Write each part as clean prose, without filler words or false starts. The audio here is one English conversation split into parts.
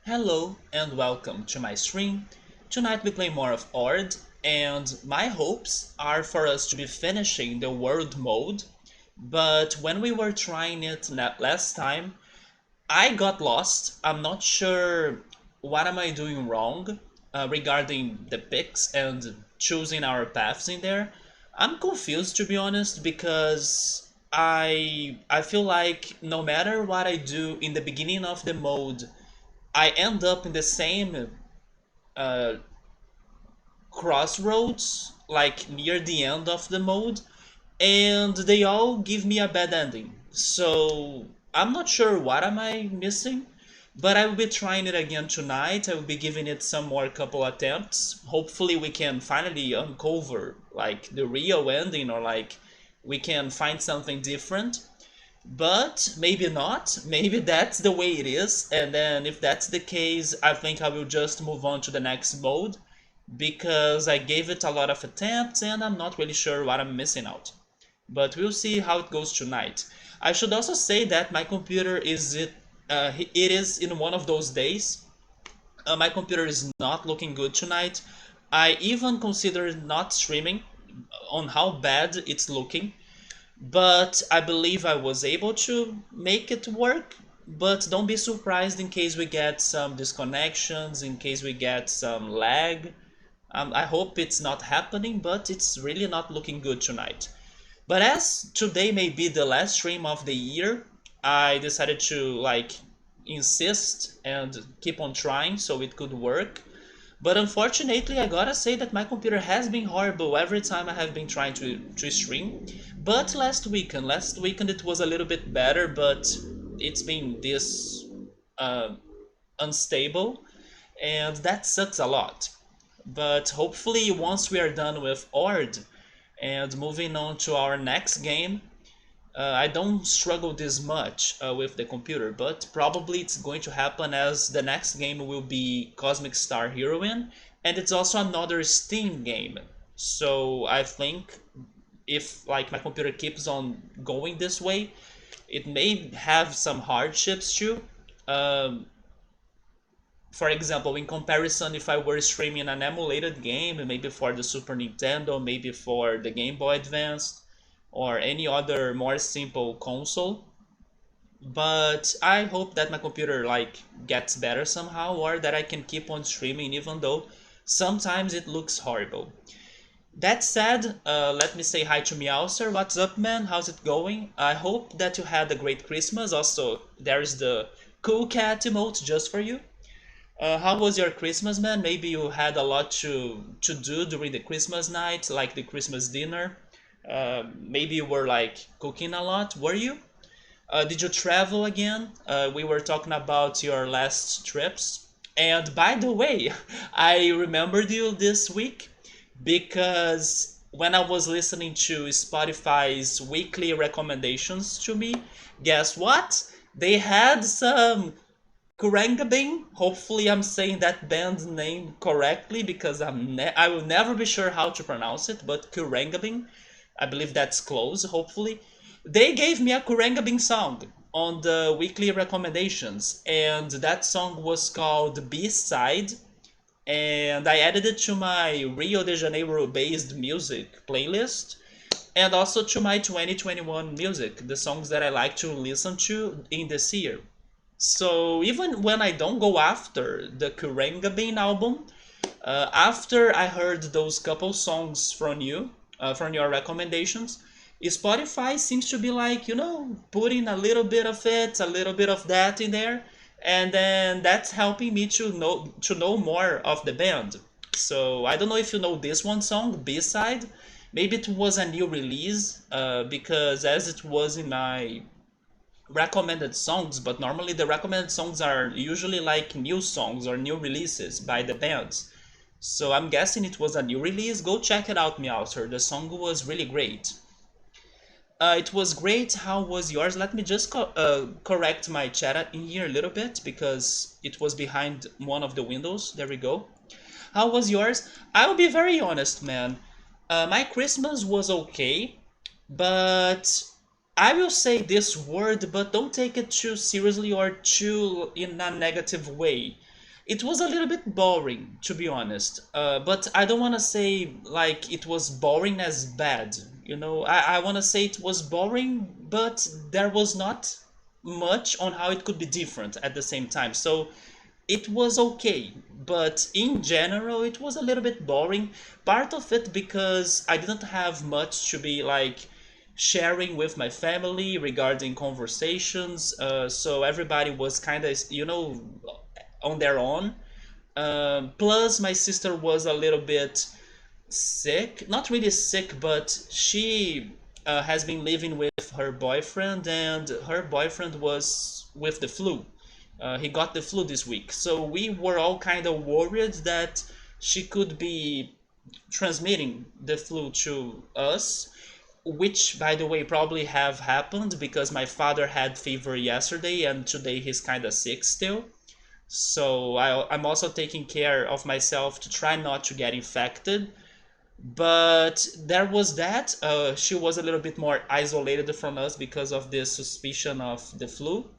Hello and welcome to my stream. Tonight we play more of Ord, and my hopes are for us to be finishing the world mode. But when we were trying it last time, I got lost. I'm not sure what am I doing wrong regarding the picks and choosing our paths in there. I'm confused to be honest because I feel like no matter what I do in the beginning of the mode, I end up in the same uh, crossroads, like near the end of the mode, and they all give me a bad ending. So I'm not sure what am I missing, but I will be trying it again tonight. I will be giving it some more couple attempts. Hopefully we can finally uncover like the real ending, or like we can find something different. But maybe not. Maybe that's the way it is. And then if that's the case, I think I will just move on to the next mode because I gave it a lot of attempts and I'm not really sure what I'm missing out. But we'll see how it goes tonight. I should also say that my computer it is in one of those days. My computer is not looking good tonight. I even considered not streaming on how bad it's looking, but I believe I was able to make it work. But don't be surprised in case we get some disconnections, in case we get some lag. I hope it's not happening, but it's really not looking good tonight. But as today may be the last stream of the year, I decided to like insist and keep on trying so it could work. But unfortunately, I gotta say that my computer has been horrible every time I have been trying to stream. But last weekend it was a little bit better, but it's been this uh, unstable, and that sucks a lot. But hopefully, once we are done with Ord and moving on to our next game, I don't struggle this much with the computer, but probably it's going to happen as the next game will be Cosmic Star Heroine, and it's also another Steam game. So I think if like my computer keeps on going this way, it may have some hardships too. Um, for example, in comparison, if I were streaming an emulated game, maybe for the Super Nintendo, maybe for the Game Boy Advance, or any other more simple console. But I hope that my computer like gets better somehow, or that I can keep on streaming even though sometimes it looks horrible. That said, let me say hi to Meowser. What's up, man? How's it going? I hope that you had a great Christmas. Also, there's the cool cat emote just for you. How was your Christmas, man? Maybe you had a lot to do during the Christmas night, like the Christmas dinner. Maybe you were like cooking a lot. Were you? Did you travel again? We were talking about your last trips. And by the way, I remembered you this week because when I was listening to Spotify's weekly recommendations to me, guess what? They had some Kurangabing. Hopefully, I'm saying that band's name correctly because I will never be sure how to pronounce it. But Kurangabing, I believe that's close. Hopefully, they gave me a Kurangabing song on the weekly recommendations, and that song was called B Side, and I added it to my Rio de Janeiro based music playlist and also to my 2021 music, the songs that I like to listen to in this year. So even when I don't go after the Kurenga Bean album, after I heard those couple songs from your recommendations, Spotify seems to be like, putting a little bit of it, a little bit of that in there, and then that's helping me to know more of the band. So I don't know if you know this one song, B-side. Maybe it was a new release, because as it was in my recommended songs, but normally the recommended songs are usually like new songs or new releases by the bands. So I'm guessing it was a new release. Go check it out, Meowser. The song was really great. It was great. How was yours? Let me just correct my chat in here a little bit because it was behind one of the windows. There we go. How was yours? I'll be very honest, man. My Christmas was okay, but I will say this word, but don't take it too seriously or too in a negative way. It was a little bit boring, to be honest. But I don't want to say like it was boring as bad. I want to say it was boring, but there was not much on how it could be different at the same time. So it was okay, but in general, it was a little bit boring. Part of it because I didn't have much to be like sharing with my family regarding conversations. So everybody was kind of, on their own. Plus, my sister was a little bit sick. Not really sick, but she has been living with her boyfriend, and her boyfriend was with the flu. He got the flu this week. So we were all kind of worried that she could be transmitting the flu to us, which, by the way, probably have happened because my father had fever yesterday and today he's kind of sick still. So I'm also taking care of myself to try not to get infected. But there was that. She was a little bit more isolated from us because of this suspicion of the flu.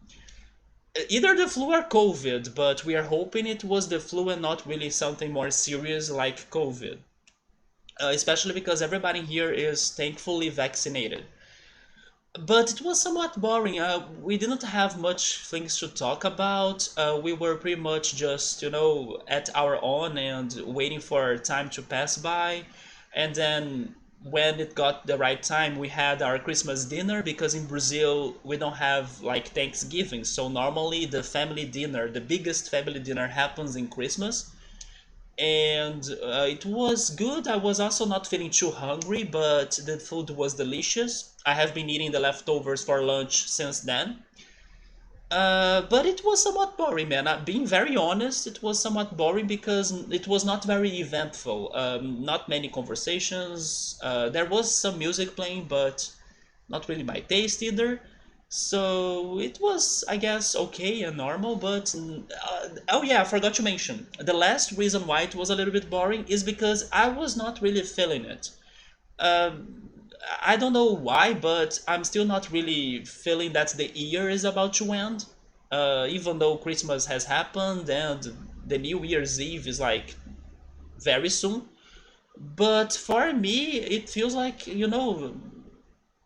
Either the flu or COVID, but we are hoping it was the flu and not really something more serious like COVID. Especially because everybody here is thankfully vaccinated. But it was somewhat boring. We didn't have much things to talk about. We were pretty much just, at our own and waiting for time to pass by. And then when it got the right time, we had our Christmas dinner because in Brazil we don't have like Thanksgiving. So normally the family dinner, the biggest family dinner happens in Christmas. And it was good. I was also not feeling too hungry, but the food was delicious. I have been eating the leftovers for lunch since then. But it was somewhat boring, man. Being very honest, it was somewhat boring because it was not very eventful. Not many conversations. There was some music playing, but not really my taste either. So it was, I guess, okay and normal, but oh yeah, I forgot to mention. The last reason why it was a little bit boring is because I was not really feeling it. Um, I don't know why, but I'm still not really feeling that the year is about to end. Even though Christmas has happened and the New Year's Eve is like very soon. But for me, it feels like,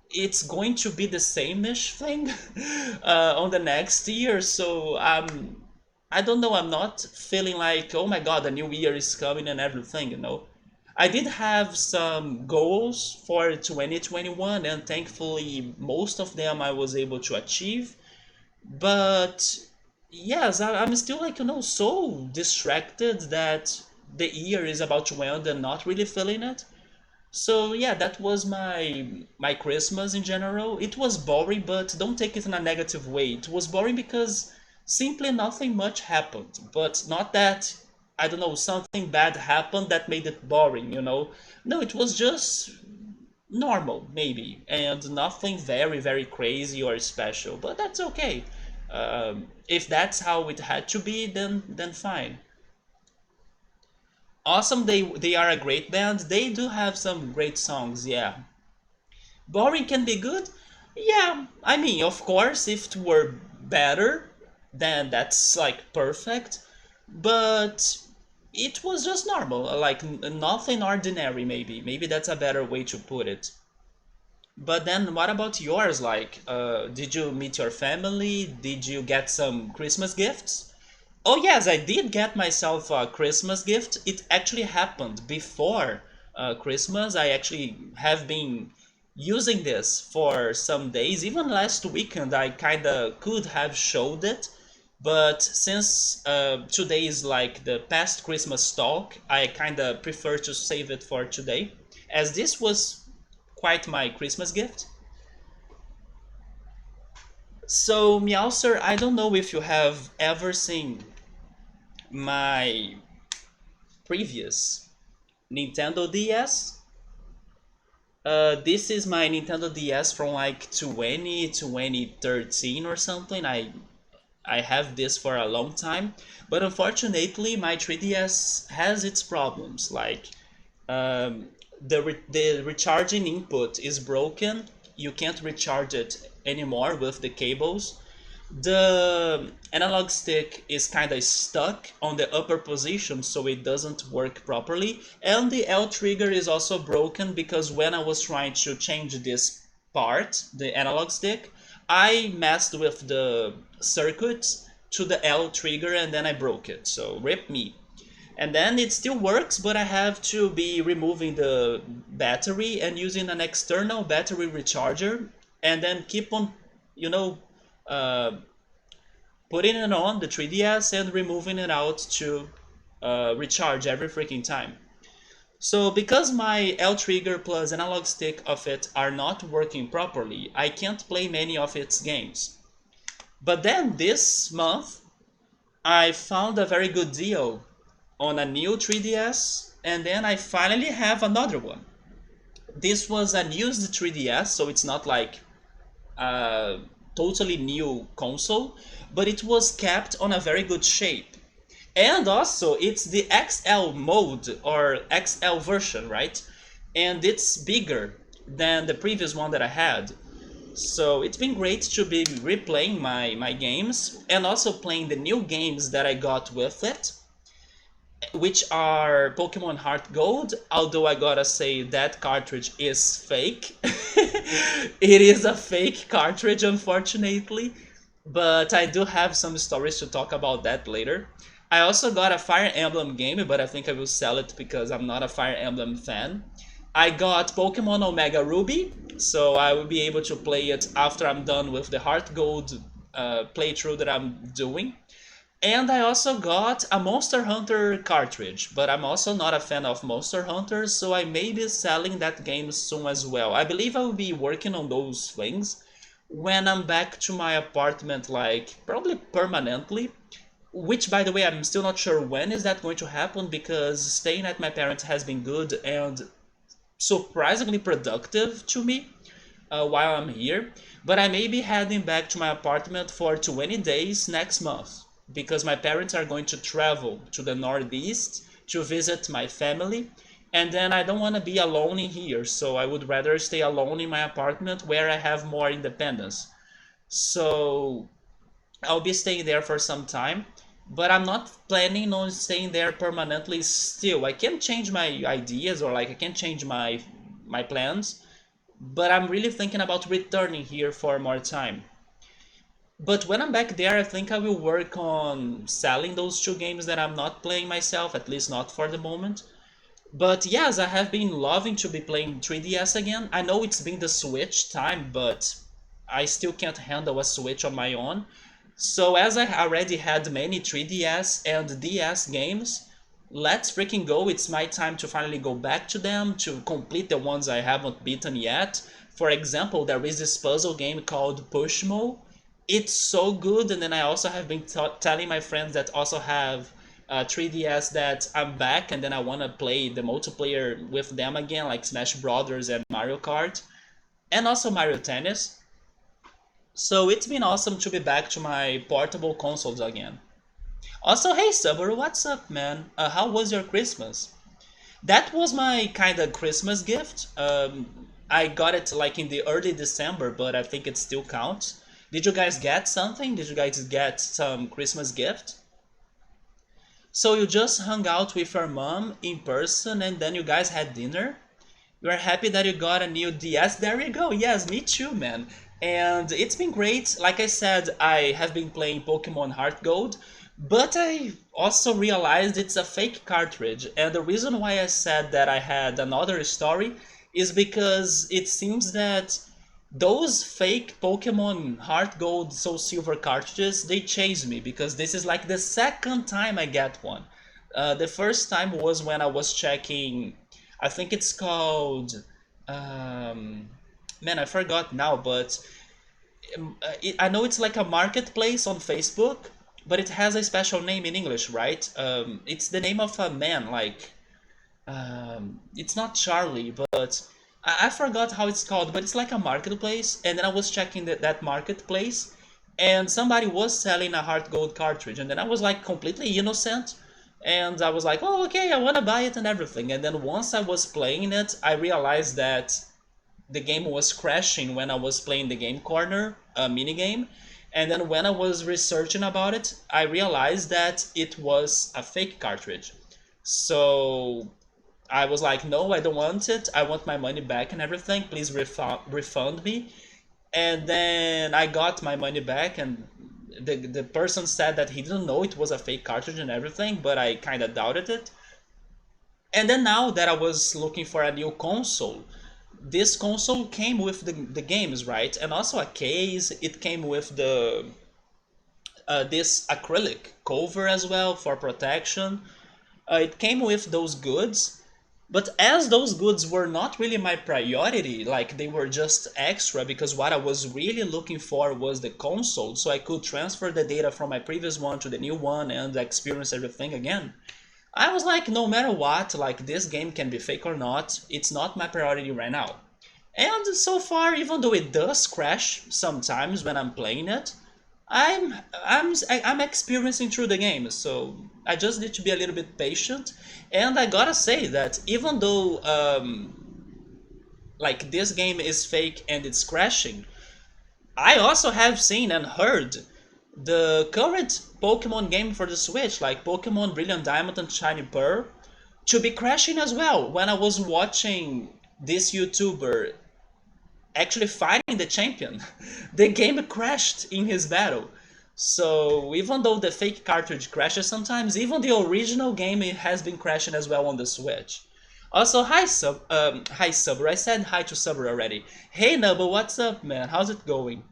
it's going to be the same-ish thing on the next year. So I don't know. I'm not feeling like, oh my God, the new year is coming and everything. I did have some goals for 2021, and thankfully, most of them I was able to achieve. But yes, I'm still like, so distracted that the year is about to end and not really feeling it. So yeah, that was my Christmas in general. It was boring, but don't take it in a negative way. It was boring because simply nothing much happened. But not that, I don't know, something bad happened that made it boring. No, it was just normal, maybe, and nothing very, very crazy or special. But that's okay. If that's how it had to be, then fine. Awesome, they are a great band. They do have some great songs, yeah. Boring can be good? Yeah, I mean, of course, if it were better, then that's like perfect. But it was just normal, like nothing ordinary, maybe. Maybe that's a better way to put it. But then what about yours? Like, did you meet your family? Did you get some Christmas gifts? Oh yes, I did get myself a Christmas gift. It actually happened before Christmas. I actually have been using this for some days. Even last weekend, I kind of could have showed it. But since today is like the past Christmas talk, I kind of prefer to save it for today, as this was quite my Christmas gift. So, Meowser, I don't know if you have ever seen my previous Nintendo DS. This is my Nintendo DS from like 2013 or something. I have this for a long time, but unfortunately my 3DS has its problems. Like the recharging input is broken. You can't recharge it anymore with the cables. The analog stick is kind of stuck on the upper position, so it doesn't work properly. And the L trigger is also broken because when I was trying to change this part, the analog stick, I messed with the circuits to the L trigger and then I broke it. So rip me. And then it still works, but I have to be removing the battery and using an external battery recharger, and then keep on, you know, uh, putting it on the 3DS and removing it out to recharge every freaking time. So because my L trigger plus analog stick of it are not working properly, I can't play many of its games. But then this month, I found a very good deal on a new 3DS, and then I finally have another one. This was a used 3DS, so it's not like a totally new console, but it was kept on a very good shape. And also, it's the XL mode or XL version, right? And it's bigger than the previous one that I had. So it's been great to be replaying my games and also playing the new games that I got with it, which are Pokemon Heart Gold, although I gotta say that cartridge is fake. It is a fake cartridge, unfortunately, but I do have some stories to talk about that later. I also got a Fire Emblem game, but I think I will sell it because I'm not a Fire Emblem fan. I got Pokemon Omega Ruby, so I will be able to play it after I'm done with the Heart Gold playthrough that I'm doing. And I also got a Monster Hunter cartridge, but I'm also not a fan of Monster Hunter, so I may be selling that game soon as well. I believe I will be working on those things when I'm back to my apartment, like probably permanently. Which, by the way, I'm still not sure when is that going to happen because staying at my parents has been good and surprisingly productive to me while I'm here, but I may be heading back to my apartment for 20 days next month because my parents are going to travel to the Northeast to visit my family, and then I don't want to be alone in here, so I would rather stay alone in my apartment where I have more independence. So I'll be staying there for some time, but I'm not planning on staying there permanently still. I can change my ideas or like I can change my plans, but I'm really thinking about returning here for more time. But when I'm back there, I think I will work on selling those two games that I'm not playing myself, at least not for the moment. But yes, I have been loving to be playing 3DS again. I know it's been the Switch time, but I still can't handle a Switch on my own. So as I already had many 3DS and DS games, let's freaking go. It's my time to finally go back to them, to complete the ones I haven't beaten yet. For example, there is this puzzle game called Pushmo. It's so good, and then I also have been telling my friends that also have 3DS that I'm back and then I want to play the multiplayer with them again, like Smash Brothers and Mario Kart, and also Mario Tennis. So it's been awesome to be back to my portable consoles again. Also, hey Subaru, what's up, man? How was your Christmas? That was my kind of Christmas gift. I got it like in the early December, but I think it still counts. Did you guys get something? Did you guys get some Christmas gift? So you just hung out with your mom in person and then you guys had dinner? You are happy that you got a new DS? There you go. Yes, me too, man. And it's been great. Like I said, I have been playing Pokemon Heart Gold, but I also realized it's a fake cartridge. And the reason why I said that I had another story is because it seems that those fake Pokemon Heart Gold Soul Silver cartridges, they chase me because this is like the second time I get one. The first time was when I was checking, I think it's called, um, man, I forgot now, but I know it's like a marketplace on Facebook, but it has a special name in English, right? It's the name of a man, like it's not Charlie, but I forgot how it's called, but it's like a marketplace. And then I was checking that marketplace, and somebody was selling a Heart Gold cartridge, and then I was like completely innocent, and I was like, oh, okay, I want to buy it and everything. And then once I was playing it, I realized that the game was crashing when I was playing the game corner mini game, And then when I was researching about it, I realized that it was a fake cartridge. So I was like, no, I don't want it. I want my money back and everything. Please refund me. And then I got my money back, and the person said that he didn't know it was a fake cartridge and everything, but I kind of doubted it. And then now that I was looking for a new console, this console came with the games, right? And also a case. It came with the this acrylic cover as well for protection. It came with those goods, but as those goods were not really my priority, like they were just extra because what I was really looking for was the console, so I could transfer the data from my previous one to the new one and experience everything again. I was like, no matter what, like this game can be fake or not, it's not my priority right now. And so far, even though it does crash sometimes when I'm playing it, I'm experiencing through the game, so I just need to be a little bit patient. And I gotta say that even though like this game is fake and it's crashing, I also have seen and heard the current Pokemon game for the Switch, like Pokemon Brilliant Diamond and Shiny Pearl, to be crashing as well. When I was watching this YouTuber actually fighting the champion, the game crashed in his battle. So even though the fake cartridge crashes sometimes, even the original game has been crashing as well on the Switch. Also, hi Subber. I said hi to Subber already. Hey Nubba, what's up, man? How's it going?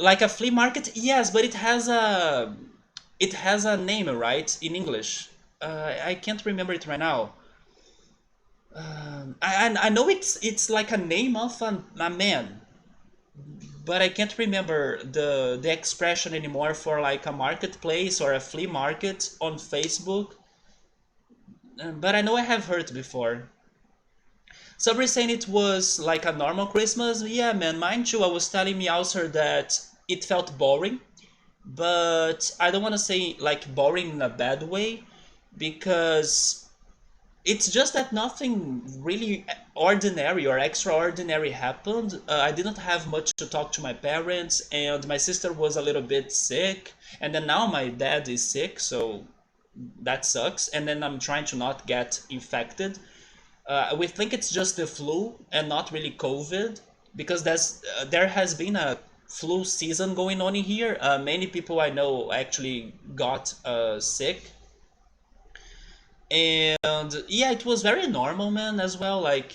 Like a flea market? Yes, but it has a name, right? In English. I can't remember it right now. I know it's like a name of a man, but I can't remember the expression anymore for like a marketplace or a flea market on Facebook. But I know I have heard it before. Somebody saying it was like a normal Christmas. Yeah, man, mine too. I was telling Meowser that it felt boring, but I don't want to say like boring in a bad way, because it's just that nothing really ordinary or extraordinary happened. I didn't have much to talk to my parents, and my sister was a little bit sick, and then now my dad is sick, so that sucks. And then I'm trying to not get infected. We think it's just the flu and not really COVID, because there has been a flu season going on in here. Many people I know actually got sick, and yeah, it was very normal, man, as well. Like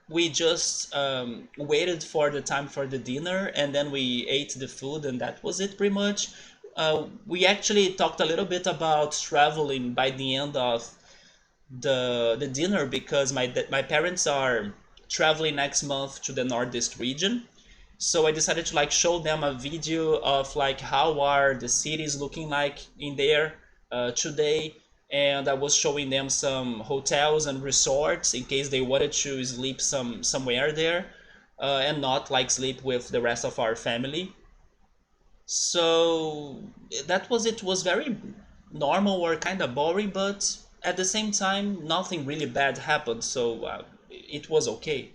we just waited for the time for the dinner, and then we ate the food, and that was it pretty much. We actually talked a little bit about traveling by the end of the dinner, because my parents are traveling next month to the Northeast region. So I decided to like show them a video of like how are the cities looking like in there today, and I was showing them some hotels and resorts in case they wanted to sleep somewhere there, and not like sleep with the rest of our family. So that was it. Was very normal or kind of boring, but at the same time, nothing really bad happened, so it was okay.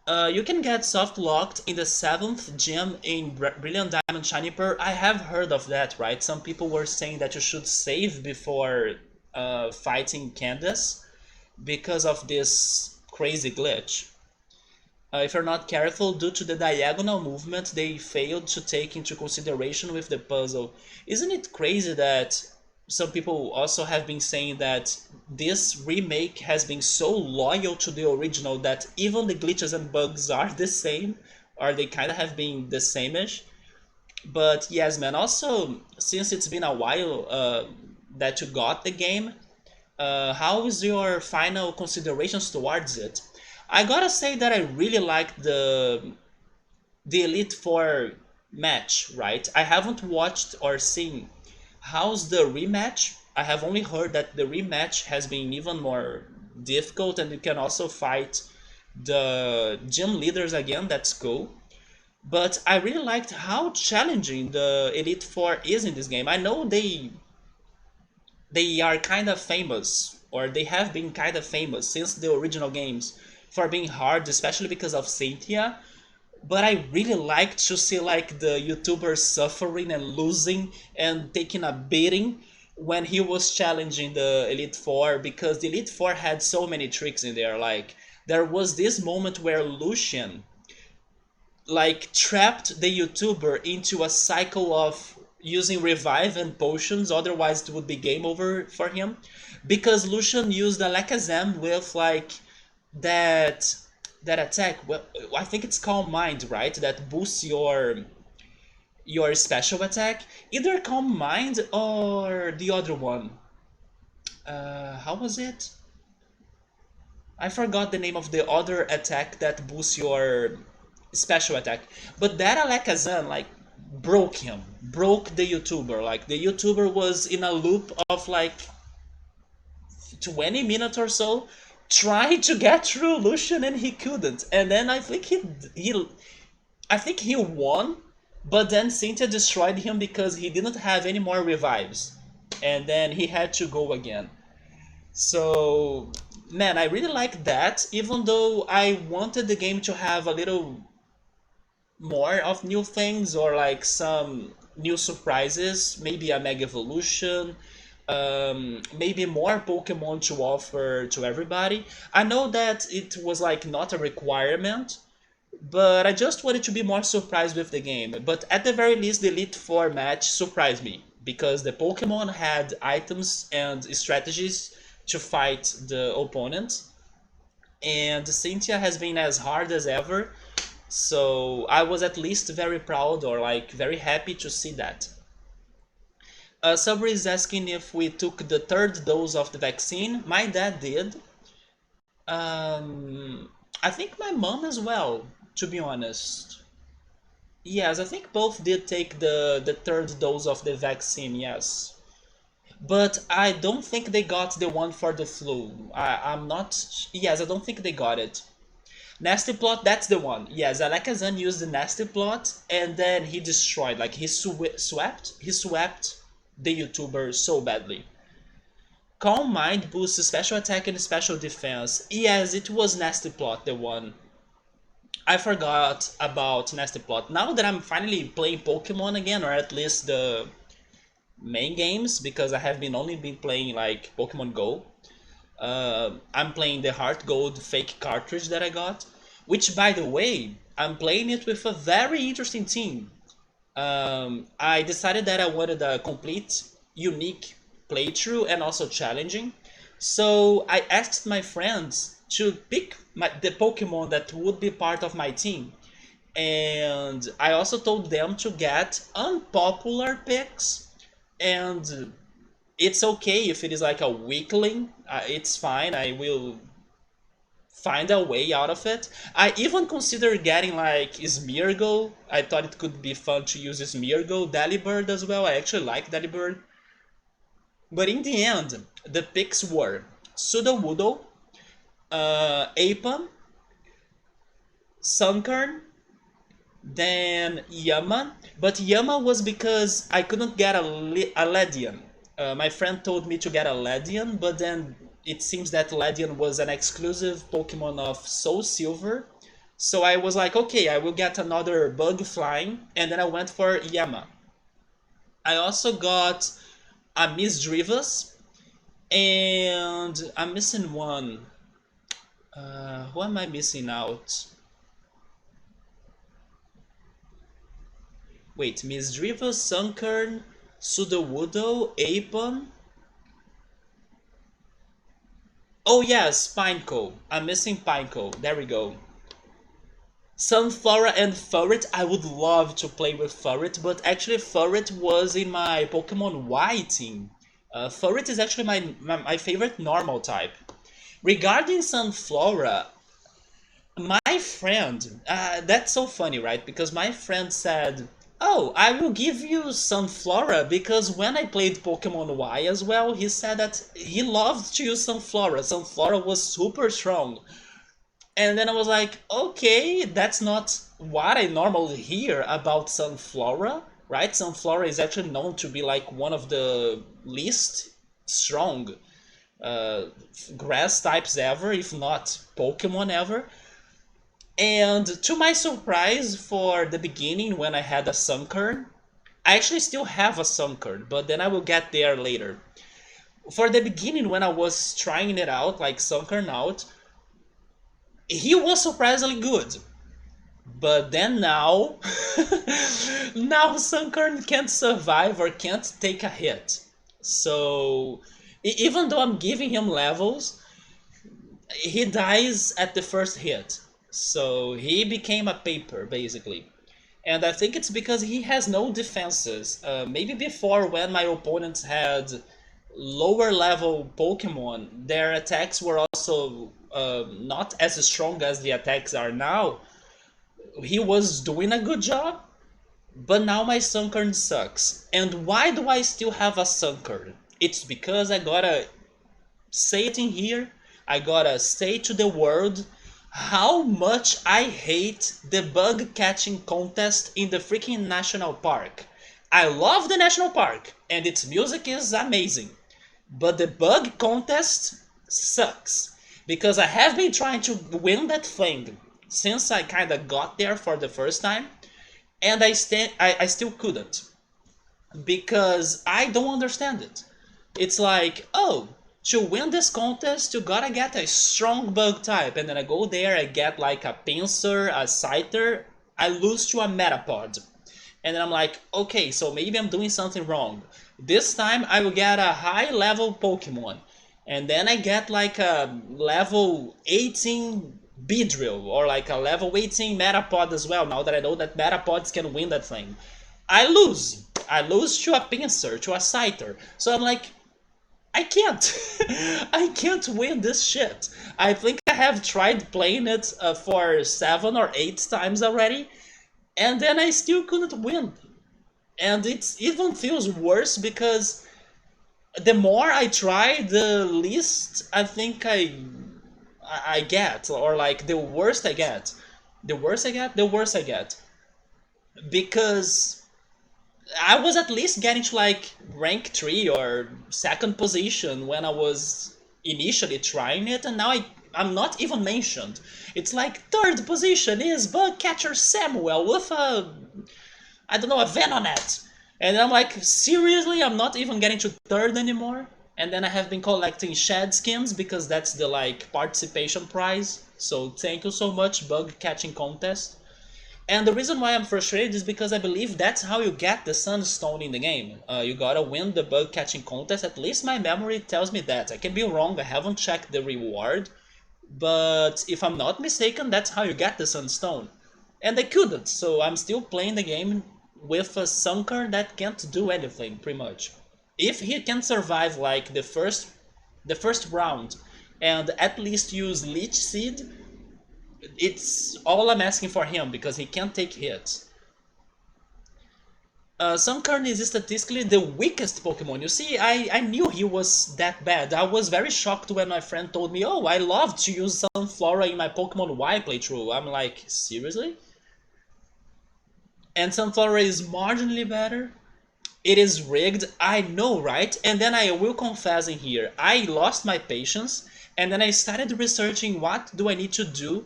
You can get soft locked in the seventh gym in Brilliant Diamond Shiny Pearl. I have heard of that, right? Some people were saying that you should save before fighting Candace because of this crazy glitch. If you're not careful, due to the diagonal movement, they failed to take into consideration with the puzzle. Isn't it crazy that some people also have been saying that this remake has been so loyal to the original that even the glitches and bugs are the same, or they kind of have been the same-ish? But yes, man, also, since it's been a while that you got the game, how is your final considerations towards it? I gotta say that I really like the Elite Four match, right? I haven't watched or seen how's the rematch. I have only heard that the rematch has been even more difficult, and you can also fight the gym leaders again. That's cool. But I really liked how challenging the Elite Four is in this game. I know they are kind of famous, or they have been kind of famous since the original games, for being hard, especially because of Cynthia. but I really like to see like the YouTuber suffering and losing and taking a beating when he was challenging the Elite Four, because the Elite Four had so many tricks in there. Like there was this moment where Lucian like trapped the YouTuber into a cycle of using revive and potions, otherwise it would be game over for him. Because Lucian used Alakazam with like that that attack. Well, I think it's Calm Mind, right? That boosts your special attack. Either Calm Mind or the other one. How was it? I forgot the name of the other attack that boosts your special attack. But that Alakazam like broke him, broke the YouTuber. Like the YouTuber was in a loop of like 20 minutes or so trying to get through Lucian and he couldn't. And then I think he won, but then Cynthia destroyed him because he didn't have any more revives. And then he had to go again. So, man, I really like that, even though I wanted the game to have a little more of new things or like some new surprises, maybe a Mega Evolution, maybe more Pokemon to offer to everybody. I know that it was like not a requirement, but I just wanted to be more surprised with the game. But at the very least, the Elite Four match surprised me because the Pokemon had items and strategies to fight the opponent, and Cynthia has been as hard as ever. So I was at least very proud or like very happy to see that. Sabri is asking if we took the third dose of the vaccine. My dad did. I think my mom as well, to be honest. Yes, I think both did take the third dose of the vaccine, yes. But I don't think they got the one for the flu. I'm not. Yes, I don't think they got it. Nasty Plot, that's the one. Yes, Alakazam used the Nasty Plot and then he destroyed, like he swept the YouTuber so badly. Calm Mind boosts special attack and special defense. Yes, it was Nasty Plot, the one. I forgot about Nasty Plot. Now that I'm finally playing Pokemon again, or at least the main games, because I have been only been playing like Pokemon Go. I'm playing the Heart Gold fake cartridge that I got, which by the way, I'm playing it with a very interesting team. I decided that I wanted a complete, unique playthrough and also challenging. So I asked my friends to pick the Pokemon that would be part of my team. And I also told them to get unpopular picks, and it's okay if it is like a weakling. It's fine. I will find a way out of it. I even considered getting like Smeargle. I thought it could be fun to use Smeargle, Delibird as well. I actually like Delibird. But in the end, the picks were Sudowoodo, Apan, Sunkern, then Yama. But Yama was because I couldn't get a Ledian. My friend told me to get a Ledian, but then it seems that Ledian was an exclusive Pokemon of Soul Silver. So I was like, okay, I will get another bug flying, and then I went for Yama. I also got a Misdreavus, and I'm missing one. Who am I missing out? Wait, Misdreavus, Sunkern, Sudowoodo, Apan. Oh yes, Pineco. I'm missing Pineco. There we go. Sunflora and Furret. I would love to play with Furret, but actually Furret was in my Pokemon Y team. Furret is actually my favorite normal type. Regarding Sunflora, my friend, that's so funny, right? Because my friend said, "Oh, I will give you Sunflora," because when I played Pokemon Y as well, he said that he loved to use Sunflora. Sunflora was super strong. And then I was like, okay, that's not what I normally hear about Sunflora, right? Sunflora is actually known to be like one of the least strong uh, grass types ever, if not Pokemon ever. And to my surprise, for the beginning when I had a Sunkern, I actually still have a Sunkern, but then I will get there later. For the beginning when I was trying it out, like Sunkern out, he was surprisingly good. But then now, now Sunkern can't survive or can't take a hit. So even though I'm giving him levels, he dies at the first hit. So he became a paper basically. And I think it's because he has no defenses. Maybe before, when my opponents had lower level Pokemon, their attacks were also not as strong as the attacks are now. He was doing a good job, but now my Sunkern sucks. And why do I still have a Sunkern? It's because I gotta say it in here. I gotta say to the world how much I hate the bug catching contest in the freaking national park. I love the national park and its music is amazing, but the bug contest sucks because I have been trying to win that thing since I kind of got there for the first time, and I still couldn't because I don't understand it. It's like, oh, to win this contest, you gotta get a strong bug type, and then I go there, I get like a Pinsir, a Scyther, I lose to a Metapod. And then I'm like, okay, so maybe I'm doing something wrong. This time I will get a high level Pokemon. And then I get like a level 18 Beedrill, or like a level 18 Metapod as well, now that I know that Metapods can win that thing. I lose. I lose to a Pinsir, to a Scyther. So I'm like, I can't. I can't win this shit. I think I have tried playing it for 7 or 8 times already, and then I still couldn't win. And it even feels worse because the more I try, the least I think I get, or like the worst I get. The worse I get, the worse I get. Because I was at least getting to like rank 3 or second position when I was initially trying it, and now I'm not even mentioned. It's like third position is Bug Catcher Samuel with a, I don't know, a Venonet. And I'm like, seriously, I'm not even getting to third anymore? And then I have been collecting Shed skins because that's the like participation prize. So thank you so much, Bug Catching Contest. And the reason why I'm frustrated is because I believe that's how you get the Sunstone in the game. You gotta win the bug catching contest, at least my memory tells me that. I can be wrong, I haven't checked the reward, but if I'm not mistaken, that's how you get the Sunstone. And I couldn't, so I'm still playing the game with a Sunker that can't do anything, pretty much. If he can survive like the first round and at least use Leech Seed, it's all I'm asking for him because he can't take hits. Sunkern is statistically the weakest Pokemon. You see, I knew he was that bad. I was very shocked when my friend told me, oh, I love to use Sunflora in my Pokemon Y playthrough. I'm like, seriously? And Sunflora is marginally better? It is rigged, I know, right? And then I will confess in here, I lost my patience, and then I started researching what do I need to do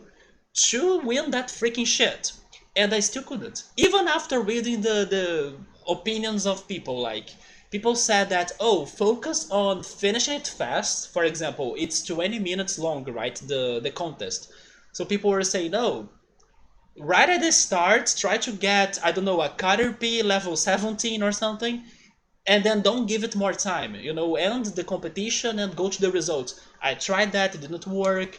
to win that freaking shit. And I still couldn't. Even after reading the opinions of people, like, people said that, oh, focus on finishing it fast. For example, it's 20 minutes long, right, the contest. So people were saying, no, right at the start, try to get, I don't know, a Caterpie level 17 or something, and then don't give it more time. End the competition and go to the results. I tried that, it didn't work.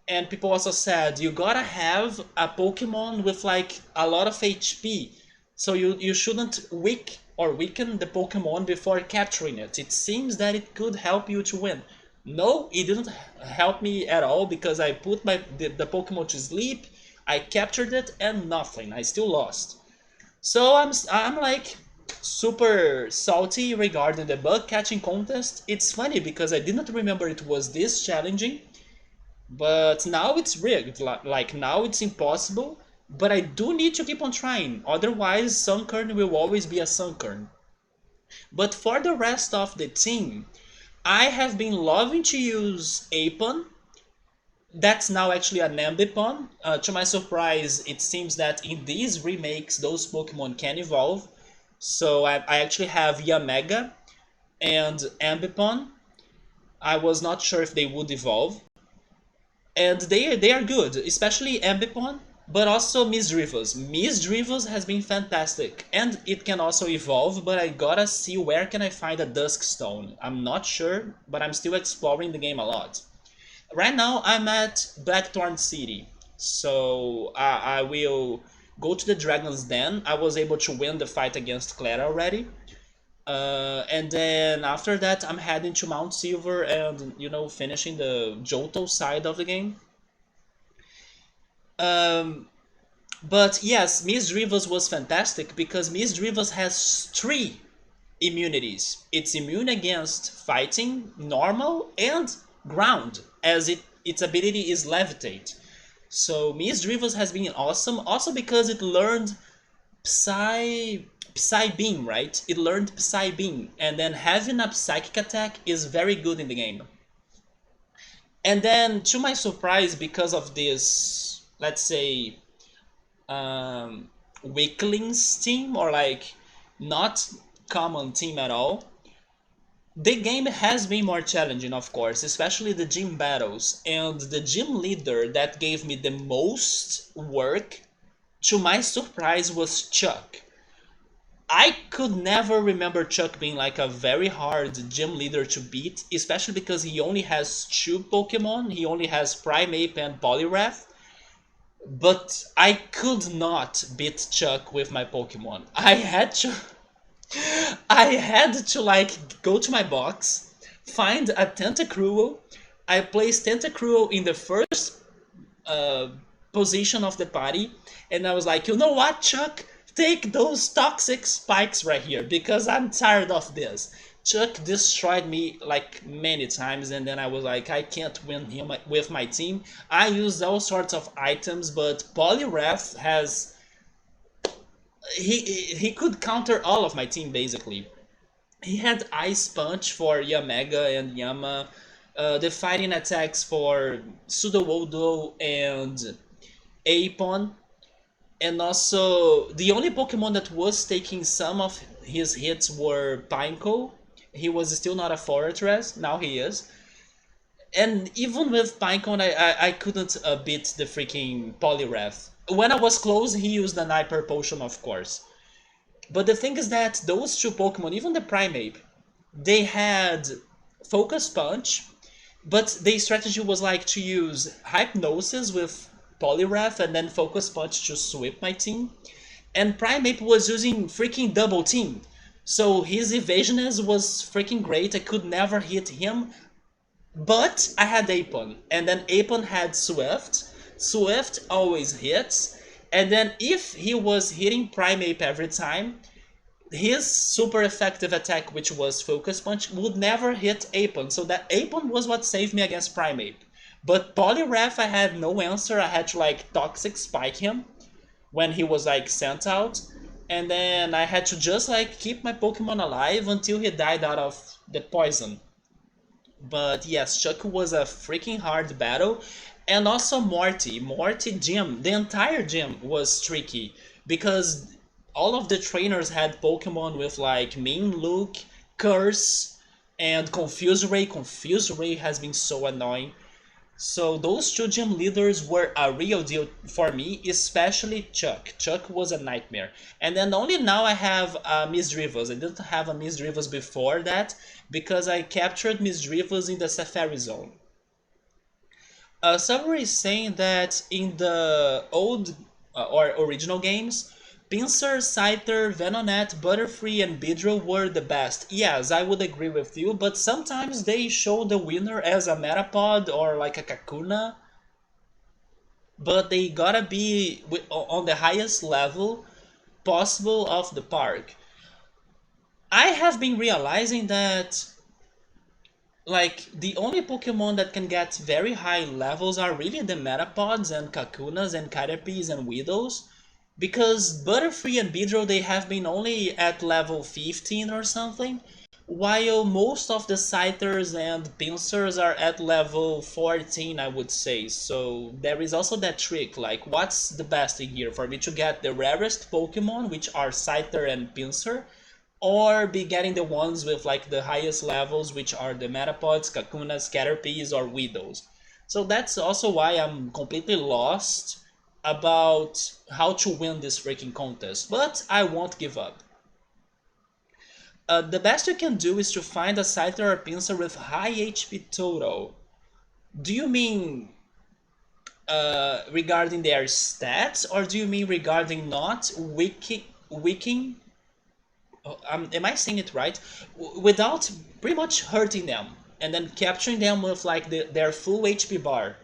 And people also said you gotta have a Pokemon with like a lot of HP. So you shouldn't weaken the Pokemon before capturing it. It seems that it could help you to win. No, it didn't help me at all because I put the Pokemon to sleep, I captured it, and nothing. I still lost. So I'm like super salty regarding the bug catching contest. It's funny because I didn't remember it was this challenging, but now it's rigged. Like now it's impossible. But I do need to keep on trying. Otherwise, Sunkern will always be a Sunkern. But for the rest of the team, I have been loving to use Apon, That's now actually an Ambipom. To my surprise, it seems that in these remakes, those Pokemon can evolve. So I actually have Yamega and Ambipom. I was not sure if they would evolve, and they are good, especially Ambipom, but also Misdreavus. Misdreavus has been fantastic, and it can also evolve. But I gotta see where can I find a Dusk Stone. I'm not sure, but I'm still exploring the game a lot. Right now, I'm at Blackthorn City, so I will go to the Dragon's Den. I was able to win the fight against Clara already. And then after that, I'm heading to Mount Silver and, finishing the Johto side of the game. Um, but yes, Miss Rivas was fantastic because Miss Rivas has three immunities. It's immune against fighting, normal, and ground, as its ability is levitate. So Miss Rivas has been awesome, also because it learned Psy Beam, right? It learned Psy Beam, and then having a psychic attack is very good in the game. And then, to my surprise, because of this, let's say, um, weaklings team, or like not common team at all, the game has been more challenging, of course, especially the gym battles. And the gym leader that gave me the most work, to my surprise, was Chuck. I could never remember Chuck being like a very hard gym leader to beat, especially because he only has two Pokemon. He only has Primeape and Poliwrath. But I could not beat Chuck with my Pokemon. I had to like go to my box, find a Tentacruel. I placed Tentacruel in the first uh, position of the party, and I was like, you know what, Chuck? Take those toxic spikes right here because I'm tired of this. Chuck destroyed me like many times, and then I was like, I can't win him with my team. I used all sorts of items, but Poliwrath has he could counter all of my team basically. He had Ice Punch for Yamega and Yama, the fighting attacks for Sudowoodo and Apon, and also the only Pokemon that was taking some of his hits were Pineco. He was still not a Fortress, now he is. And even with Pinecone, I couldn't beat the freaking Poliwrath. When I was close, he used an Hyper Potion, of course. But the thing is that those two Pokemon, even the Primeape, they had Focus Punch, but the strategy was like to use Hypnosis with Poliwrath and then Focus Punch to sweep my team. And Primeape was using freaking Double Team. So his evasiveness was freaking great. I could never hit him. But I had Apon, and then Apon had Swift. Swift always hits, and then if he was hitting Primeape every time, his super effective attack, which was Focus Punch, would never hit Apon. So that Apon was what saved me against Primeape. But Poliwrath, I had no answer. I had to like Toxic Spike him when he was like sent out, and then I had to just like keep my Pokemon alive until he died out of the poison. But yes, Chuck was a freaking hard battle. And also Morty. Morty gym. The entire gym was tricky because all of the trainers had Pokemon with like Mean Look, Curse, and Confuse Ray. Confuse Ray has been so annoying. So those two gym leaders were a real deal for me, especially Chuck. Chuck was a nightmare. And then only now I have Miss Drivos. I didn't have a Miss Drivos before that because I captured Miss Drivos in the Safari Zone. Summary is saying that in the old or original games, Pinsir, Scyther, Venonat, Butterfree, and Beedrill were the best. Yes, I would agree with you, but sometimes they show the winner as a Metapod or like a Kakuna, but they gotta be on the highest level possible of the park. I have been realizing that like the only Pokemon that can get very high levels are really the Metapods and Kakunas and Caterpies and Widows, because Butterfree and Beedrill they have been only at level 15 or something, while most of the Scythers and Pincers are at level 14, I would say. So there is also that trick, like what's the best in here for me to get the rarest Pokemon, which are Scyther and Pinsir, or be getting the ones with like the highest levels, which are the Metapods, Kakunas, Caterpies, or Widows. So that's also why I'm completely lost about how to win this freaking contest, but I won't give up. The best you can do is to find a Scyther or Pinsir with high HP total. Do you mean regarding their stats, or do you mean regarding not weakening? Am I saying it right? Without pretty much hurting them and then capturing them with like their full HP bar.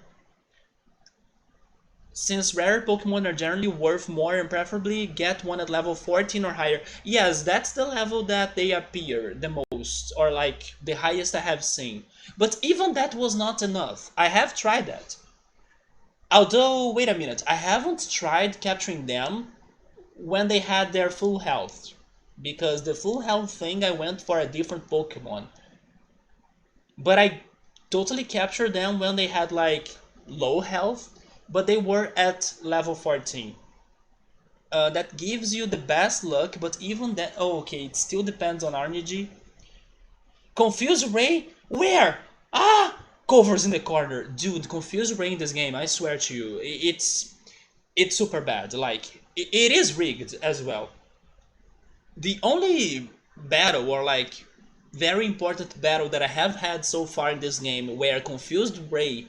Since rare Pokemon are generally worth more and preferably get one at level 14 or higher. Yes, that's the level that they appear the most, or like the highest I have seen. But even that was not enough. I have tried that. Although, wait a minute, I haven't tried capturing them when they had their full health. Because the full health thing I went for a different Pokemon. But I totally captured them when they had like low health, but they were at level 14. That gives you the best luck, but even that, oh, okay, it still depends on RNG. Confuse Ray? Where? Ah! Covers in the corner. Dude, Confuse Ray in this game, I swear to you, it's super bad. Like, it is rigged as well. The only battle, or like very important battle that I have had so far in this game where Confused Ray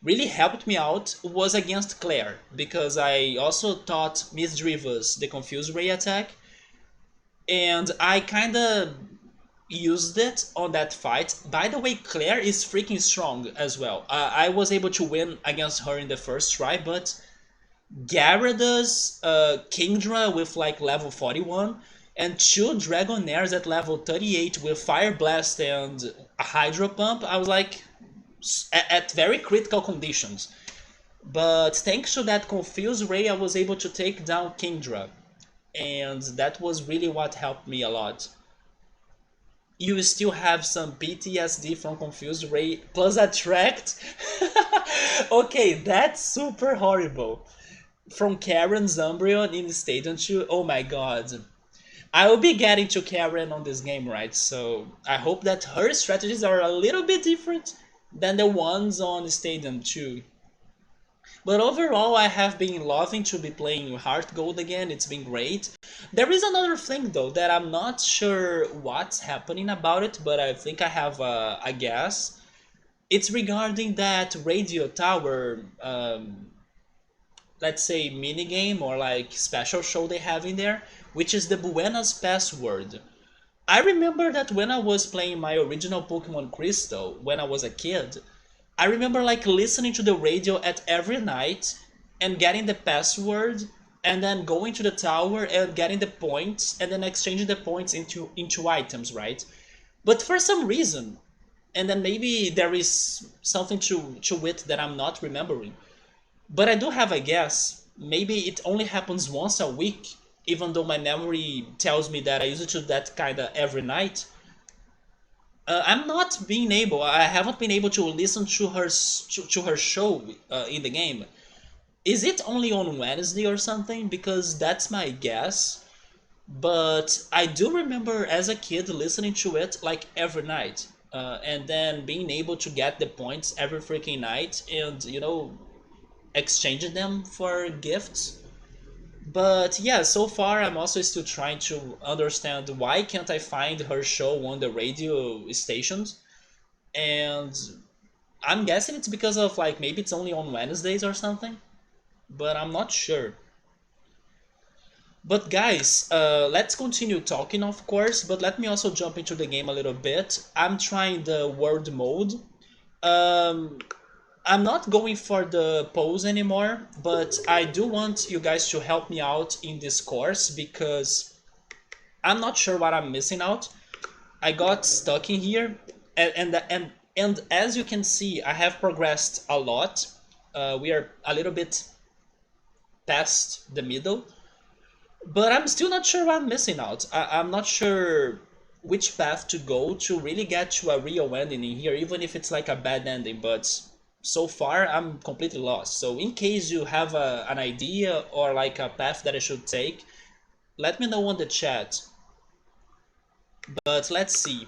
really helped me out was against Claire, because I also taught Miss Drivas the Confused Ray attack, and I kinda used it on that fight. By the way, Claire is freaking strong as well. I was able to win against her in the first try, but Gyarados, Kingdra with like level 41, and two Dragonairs at level 38 with Fire Blast and a Hydro Pump. I was like, at very critical conditions. But thanks to that Confuse Ray, I was able to take down Kingdra. And that was really what helped me a lot. You still have some PTSD from Confused Ray plus Attract? Okay, that's super horrible. From Karen Zumbreon in Stadium 2, oh my god. I will be getting to Karen on this game, right? So I hope that her strategies are a little bit different than the ones on Stadium 2. But overall, I have been loving to be playing Heart Gold again. It's been great. There is another thing though that I'm not sure what's happening about it, but I think I have a guess. It's regarding that radio tower, let's say minigame or like special show they have in there, which is the Buena's password. I remember that when I was playing my original Pokemon Crystal when I was a kid, I remember like listening to the radio at every night and getting the password and then going to the tower and getting the points and then exchanging the points into items, right? But for some reason, and then maybe there is something to it that I'm not remembering. But I do have a guess. Maybe it only happens once a week, even though my memory tells me that I used to do that kinda every night. I'm not being able. I haven't been able to listen to to her show in the game. Is it only on Wednesday or something? Because that's my guess. But I do remember as a kid listening to it like every night, and then being able to get the points every freaking night, and exchanging them for gifts. But yeah, so far I'm also still trying to understand why can't I find her show on the radio stations, and I'm guessing it's because of like maybe it's only on Wednesdays or something, but I'm not sure. But guys, let's continue talking, of course, but let me also jump into the game a little bit. I'm trying the world mode. Um, I'm not going for the pose anymore, but I do want you guys to help me out in this course because I'm not sure what I'm missing out. I got stuck in here, and as you can see, I have progressed a lot. We are a little bit past the middle, but I'm still not sure what I'm missing out. I'm not sure which path to go to really get to a real ending in here, even if it's like a bad ending. But so far, I'm completely lost. So in case you have an idea or like a path that I should take, let me know on the chat. But let's see.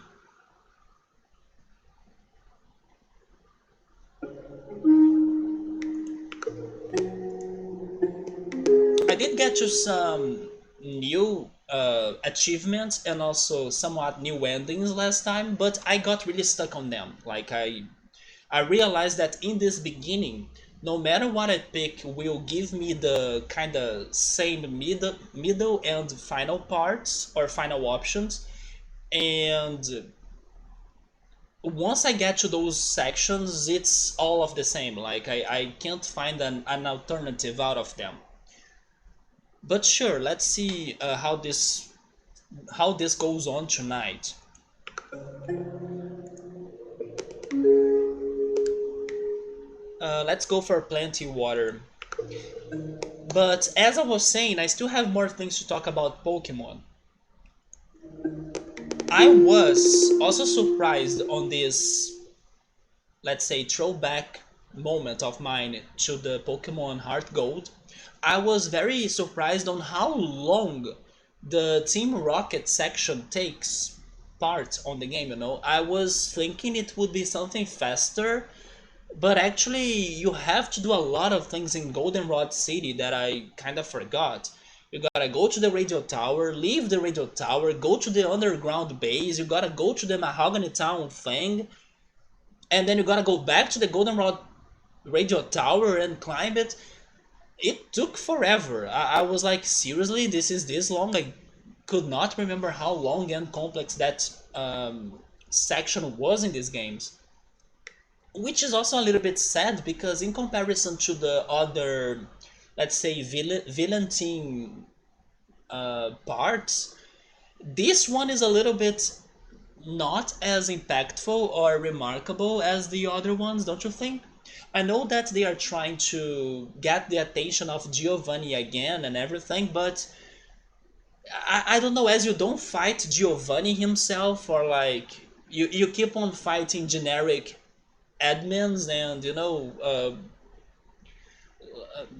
I did get to some new achievements and also somewhat new endings last time, but I got really stuck on them. Like I realized that in this beginning, no matter what I pick will give me the kind of same middle and final parts or final options. And once I get to those sections, it's all of the same. Like I can't find an alternative out of them. But sure, let's see how this goes on tonight. Let's go for plenty water. But as I was saying, I still have more things to talk about Pokemon. I was also surprised on this, let's say, throwback moment of mine to the Pokemon Heart Gold. I was very surprised on how long the Team Rocket section takes part on the game, you know. I was thinking it would be something faster, but actually you have to do a lot of things in Goldenrod City that I kind of forgot. You gotta go to the radio tower, leave the radio tower, go to the underground base, you gotta go to the Mahogany Town thing, and then you gotta go back to the Goldenrod radio tower and climb it. It took forever. I was like, seriously, this is this long? I could not remember how long and complex that section was in these games. Which is also a little bit sad because in comparison to the other, let's say, villain team parts, this one is a little bit not as impactful or remarkable as the other ones, don't you think? I know that they are trying to get the attention of Giovanni again and everything, but I don't know, as you don't fight Giovanni himself, or like you keep on fighting generic admins and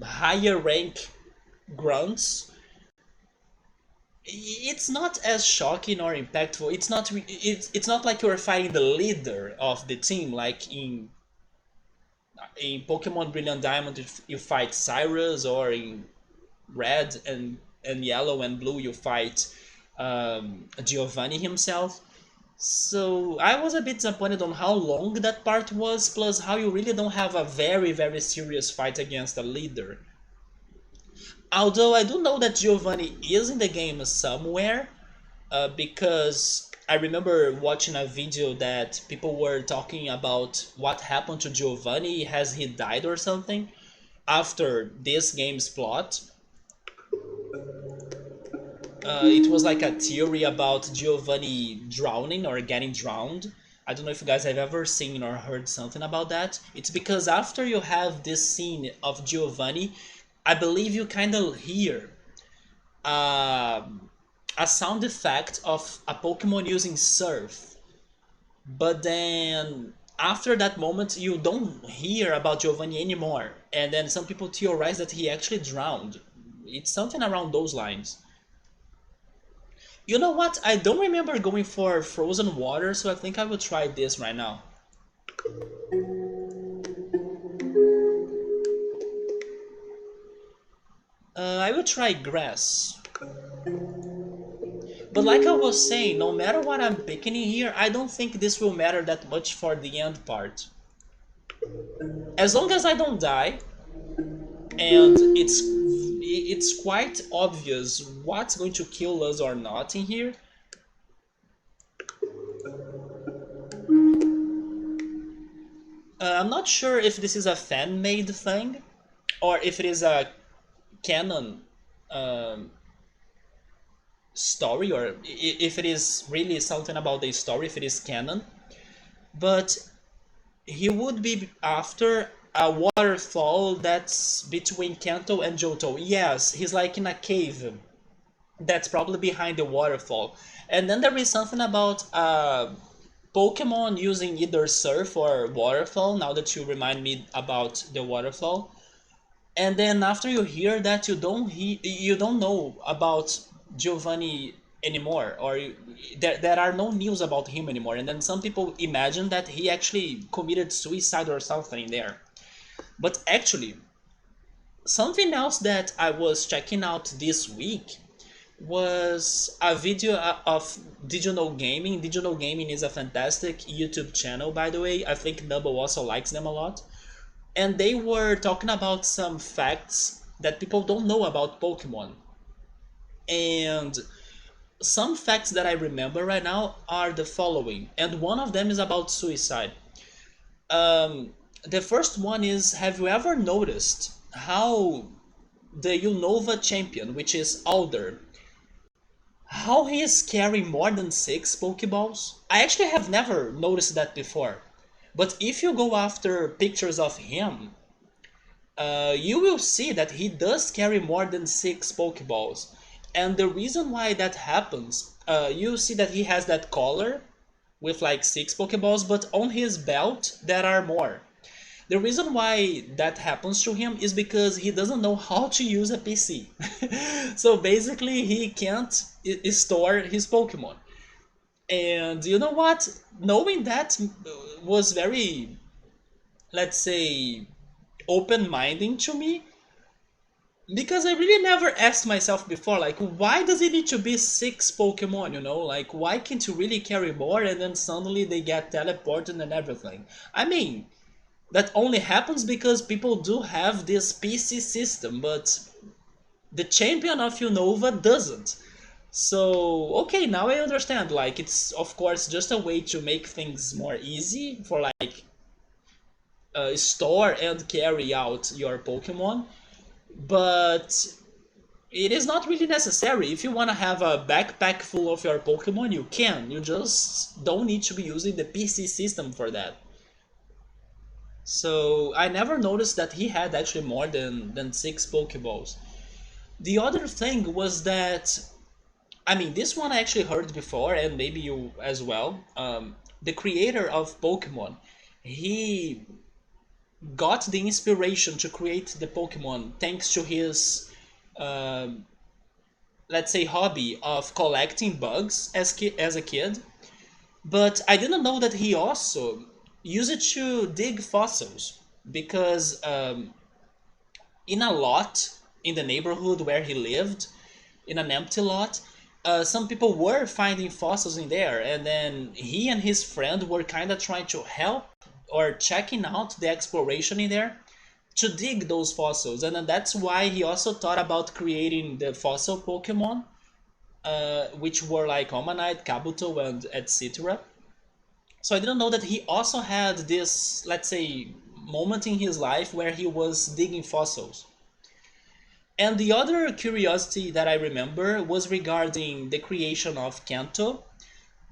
higher rank grunts, it's not as shocking or impactful. It's not like you're fighting the leader of the team like in Pokemon Brilliant Diamond if you fight Cyrus, or in Red and Yellow and Blue you fight Giovanni himself. So I was a bit disappointed on how long that part was, plus how you really don't have a very, very serious fight against a leader. Although I do know that Giovanni is in the game somewhere, because I remember watching a video that people were talking about what happened to Giovanni, has he died or something, after this game's plot. It was like a theory about Giovanni drowning or getting drowned. I don't know if you guys have ever seen or heard something about that. It's because after you have this scene of Giovanni, I believe you kind of hear uh, a sound effect of a Pokemon using Surf. But then after that moment, you don't hear about Giovanni anymore. And then some people theorize that he actually drowned. It's something around those lines. You know what? I don't remember going for frozen water, so I think I will try this right now. I will try grass. But like I was saying, no matter what I'm picking in here, I don't think this will matter that much for the end part. As long as I don't die, and it's quite obvious what's going to kill us or not in here. I'm not sure if this is a fan-made thing, or if it is a canon um, story, or if it is really something about the story, if it is canon. But he would be after a waterfall that's between Kanto and Johto. Yes, he's like in a cave. that's probably behind the waterfall. And then there is something about Pokemon using either surf or waterfall, now that you remind me about the waterfall. And then after you hear that, you don't know about Giovanni anymore, or there are no news about him anymore. And then some people imagine that he actually committed suicide or something there. But actually, something else that I was checking out this week was a video of Digital Gaming. Digital Gaming is a fantastic YouTube channel, by the way. I think Nubble also likes them a lot. And they were talking about some facts that people don't know about Pokemon. And some facts that I remember right now are the following, and one of them is about suicide. The first one is, have you ever noticed how the Unova champion, which is Alder, how he is carrying more than 6 Pokeballs? I actually have never noticed that before. But if you go after pictures of him, you will see that he does carry more than 6 Pokeballs. And the reason why that happens, you see that he has that collar with like 6 Pokeballs, but on his belt there are more. The reason why that happens to him is because he doesn't know how to use a PC. So basically, he can't store his Pokemon. And you know what? Knowing that was very, let's say, open-minded to me, because I really never asked myself before, like, why does it need to be 6 Pokemon, you know? Like, why can't you really carry more and then suddenly they get teleported and everything? I mean, that only happens because people do have this PC system, but the champion of Unova doesn't. So, okay, now I understand. Like, it's of course just a way to make things more easy for like store and carry out your Pokemon, but it is not really necessary. If you want to have a backpack full of your Pokemon, you can. You just don't need to be using the PC system for that. So I never noticed that he had actually more than 6 Pokeballs. The other thing was that, I mean, this one I actually heard before, and maybe you as well. The creator of Pokemon, he got the inspiration to create the Pokemon thanks to his, um let's say, hobby of collecting bugs as a kid. But I didn't know that he also used it to dig fossils, because in a lot in the neighborhood where he lived, in an empty lot, some people were finding fossils in there, and then he and his friend were kind of trying to help or checking out the exploration in there to dig those fossils. And then that's why he also thought about creating the fossil Pokemon, which were like Omanite, Kabuto, and etc. So I didn't know that he also had this, let's say, moment in his life where he was digging fossils. And the other curiosity that I remember was regarding the creation of Kanto.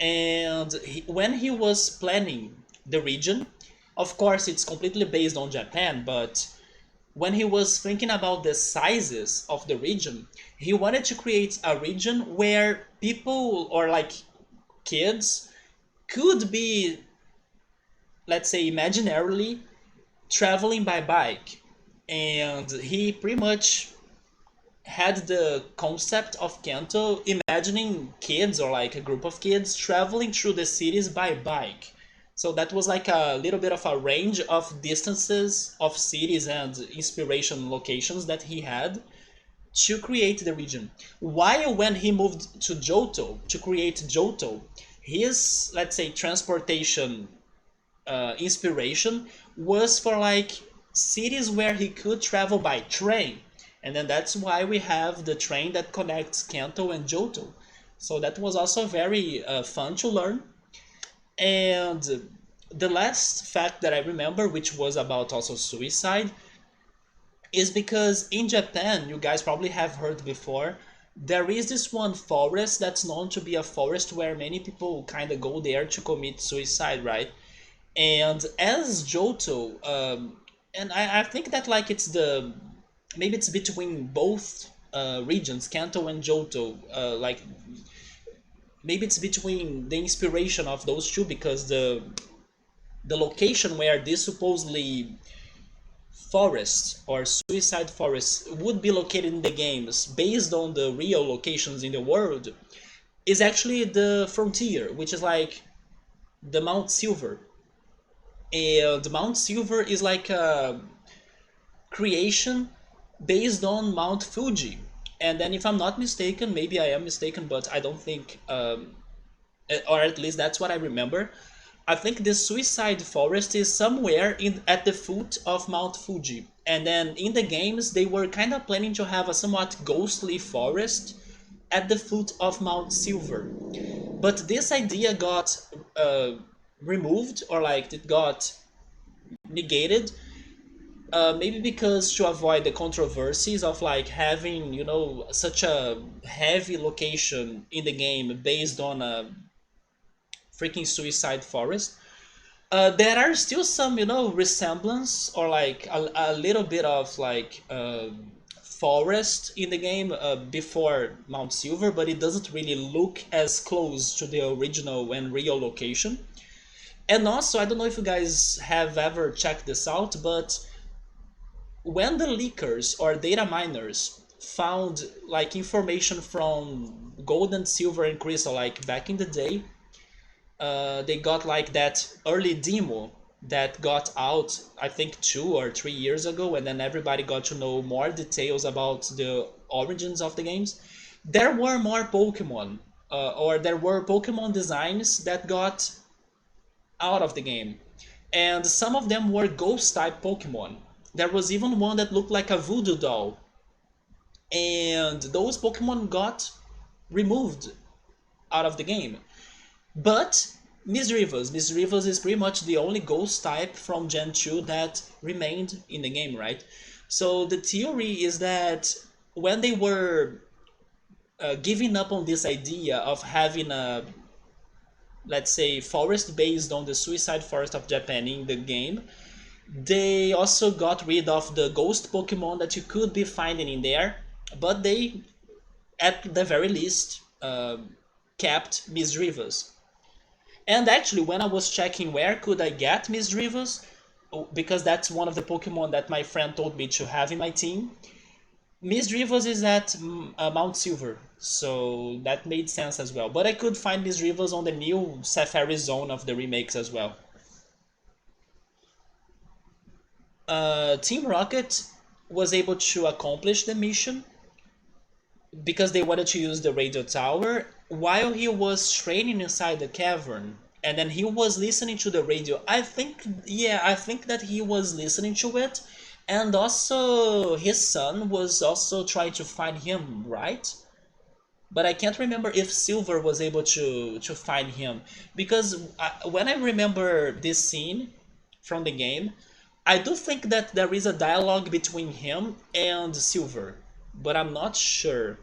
And when he was planning the region, of course it's completely based on Japan, but when he was thinking about the sizes of the region, he wanted to create a region where people, or like kids, could be, let's say, imaginarily traveling by bike. And he pretty much had the concept of Kanto imagining kids, or like a group of kids traveling through the cities by bike. So that was like a little bit of a range of distances of cities and inspiration locations that he had to create the region. While when he moved to Johto to create Johto, his, let's say, transportation inspiration was for like cities where he could travel by train. And then that's why we have the train that connects Kanto and Johto. So that was also very fun to learn. And the last fact that I remember, which was about also suicide, is because in Japan, you guys probably have heard before, there is this one forest that's known to be a forest where many people kind of go there to commit suicide, right? And as Johto, and I think that like it's the, maybe it's between both regions, Kanto and Johto. Like maybe it's between the inspiration of those two because the location where this supposedly forest or suicide forest would be located in the games based on the real locations in the world is actually the frontier, which is like the Mount Silver. And Mount Silver is like a creation based on Mount Fuji. And then, if I'm not mistaken, maybe I am mistaken, but I don't think, or at least that's what I remember. I think this suicide forest is somewhere in at the foot of Mount Fuji. And then in the games, they were kind of planning to have a somewhat ghostly forest at the foot of Mount Silver. But this idea got removed, or like it got negated, maybe because to avoid the controversies of like having, such a heavy location in the game based on a freaking suicide forest. There are still some, resemblance or like a little bit of like forest in the game before Mount Silver, but it doesn't really look as close to the original and real location. And also, I don't know if you guys have ever checked this out, but when the leakers or data miners found like information from gold and silver and crystal like back in the day, they got like that early demo that got out, I think 2 or 3 years ago, and then everybody got to know more details about the origins of the games. There were more Pokemon, or there were Pokemon designs that got out of the game, and some of them were ghost type Pokemon. There was even one that looked like a voodoo doll, and those Pokemon got removed out of the game. But Miss Rivers is pretty much the only ghost type from Gen 2 that remained in the game, right? So the theory is that when they were giving up on this idea of having a, let's say, forest based on the suicide forest of Japan in the game, they also got rid of the ghost Pokemon that you could be finding in there, but they, at the very least, kept Miss Rivers. And actually, when I was checking where could I get Miss Rivers, because that's one of the Pokemon that my friend told me to have in my team, Miss Rivers is at Mount Silver, so that made sense as well. But I could find Miss Rivers on the new Safari Zone of the remakes as well. Team Rocket was able to accomplish the mission because they wanted to use the radio tower while he was training inside the cavern, and then he was listening to the radio. I think, yeah, I think that he was listening to it, and also his son was also trying to find him, right? But I can't remember if Silver was able to find him, because when I remember this scene from the game, I do think that there is a dialogue between him and Silver, but I'm not sure.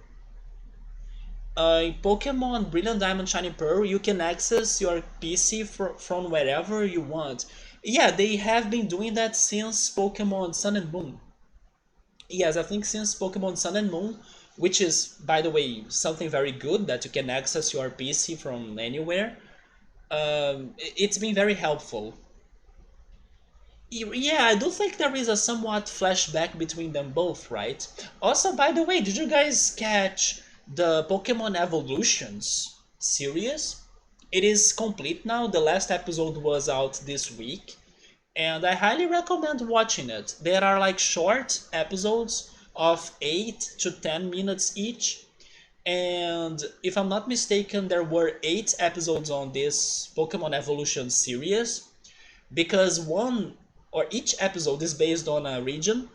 In Pokemon Brilliant Diamond Shining Pearl, you can access your PC from wherever you want. Yeah, they have been doing that since Pokemon Sun and Moon. Yes, I think since Pokemon Sun and Moon, which is, by the way, something very good that you can access your PC from anywhere. It's been very helpful. Yeah, I do think there is a somewhat flashback between them both, right? Also, by the way, did you guys catch the Pokemon Evolutions series? It is complete now. The last episode was out this week, and I highly recommend watching it. There are like short episodes of 8 to 10 minutes each, and if I'm not mistaken, there were 8 episodes on this Pokemon Evolution series, because one or each episode is based on a region,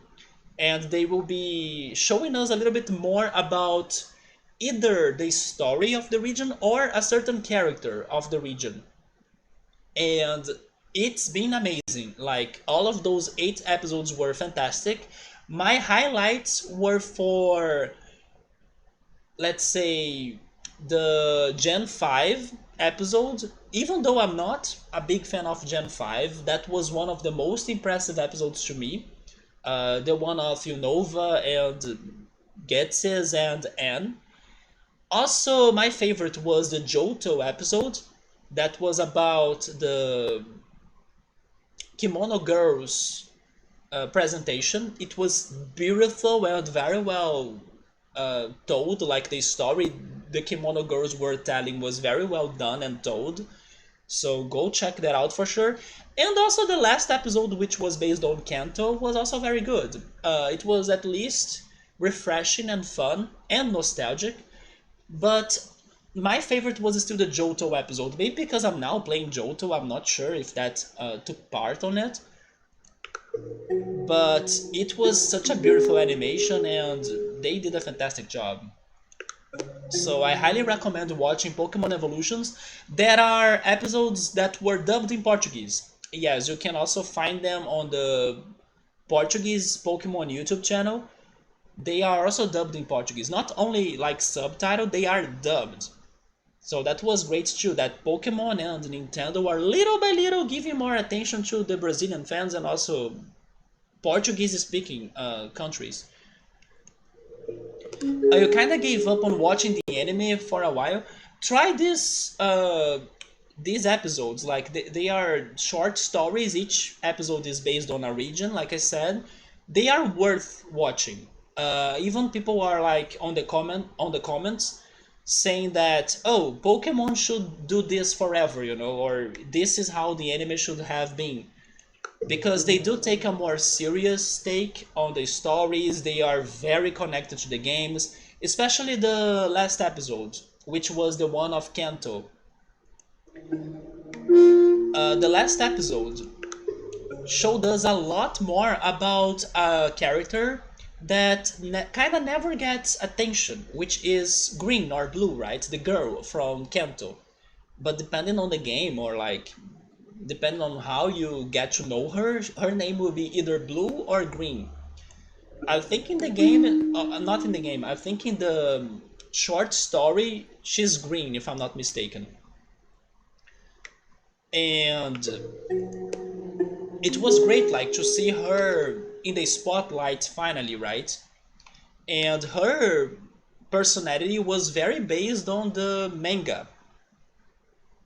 and they will be showing us a little bit more about either the story of the region or a certain character of the region. And it's been amazing. Like, all of those 8 episodes were fantastic. My highlights were for, let's say, the Gen 5 episode. Even though I'm not a big fan of Gen 5, that was one of the most impressive episodes to me. The one of Unova and Getses and Anne. Also, my favorite was the Johto episode that was about the Kimono Girls presentation. It was beautiful and very well told. Like the story the Kimono Girls were telling was very well done and told. So go check that out for sure. And also the last episode, which was based on Kanto, was also very good. It was at least refreshing and fun and nostalgic. But my favorite was still the Johto episode. Maybe because I'm now playing Johto, I'm not sure if that took part on it. But it was such a beautiful animation and they did a fantastic job. So I highly recommend watching Pokemon Evolutions. There are episodes that were dubbed in Portuguese. Yes, you can also find them on the Portuguese Pokemon YouTube channel. They are also dubbed in Portuguese. Not only like subtitled, they are dubbed. So that was great too, that Pokemon and Nintendo are little by little giving more attention to the Brazilian fans and also Portuguese speaking countries. You kind of gave up on watching the anime for a while. Try these episodes. Like they are short stories. Each episode is based on a region. Like I said, they are worth watching. Even people are like on the comments saying that oh Pokemon should do this forever, or this is how the anime should have been because they do take a more serious take on the stories. They are very connected to the games, especially the last episode, which was the one of Kanto. The last episode showed us a lot more about a character that kind of never gets attention, which is Green or Blue, right? The girl from Kanto. But depending on the game or like depending on how you get to know her, her name will be either Blue or Green. I think in the game, not in the game, I think in the short story, she's Green, if I'm not mistaken. And it was great, like, to see her in the spotlight finally, right? And her personality was very based on the manga.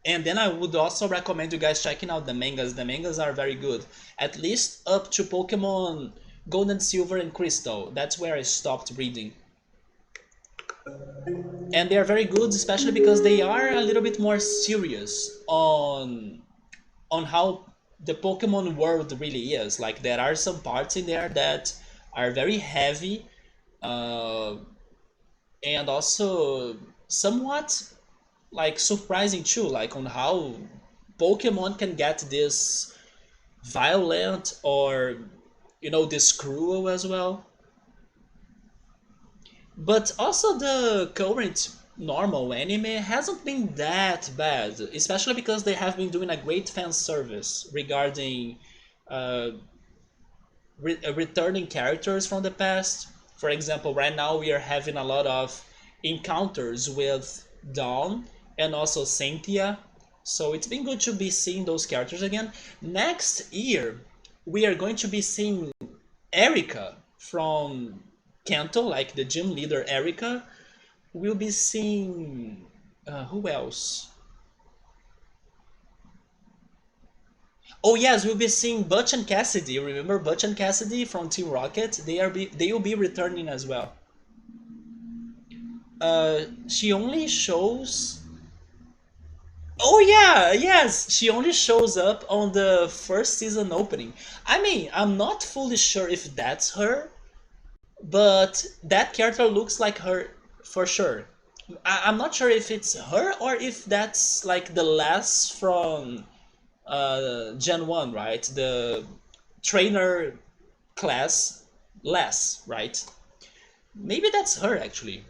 And then I would also recommend you guys checking out the mangas. The mangas are very good. At least up to Pokemon Gold and Silver and Crystal. That's where I stopped reading. And they are very good, especially because they are a little bit more serious on how the Pokemon world really is. Like there are some parts in there that are very heavy, uh, and also somewhat like surprising too, like on how Pokemon can get this violent or this cruel as well. But also the current normal anime hasn't been that bad, especially because they have been doing a great fan service regarding uh, returning characters from the past. For example, right now we are having a lot of encounters with Dawn and also Cynthia. So it's been good to be seeing those characters again. Next year, we are going to be seeing Erika from Kanto, like the gym leader Erika. We'll be seeing who else? Oh yes, we'll be seeing Butch and Cassidy. Remember Butch and Cassidy from Team Rocket? They will be returning as well. She only shows. Oh yeah, yes, she only shows up on the first season opening. I mean, I'm not fully sure if that's her, but that character looks like her for sure. I'm not sure if it's her or if that's like the last from Gen 1, right? The trainer class less, right? Maybe that's her actually.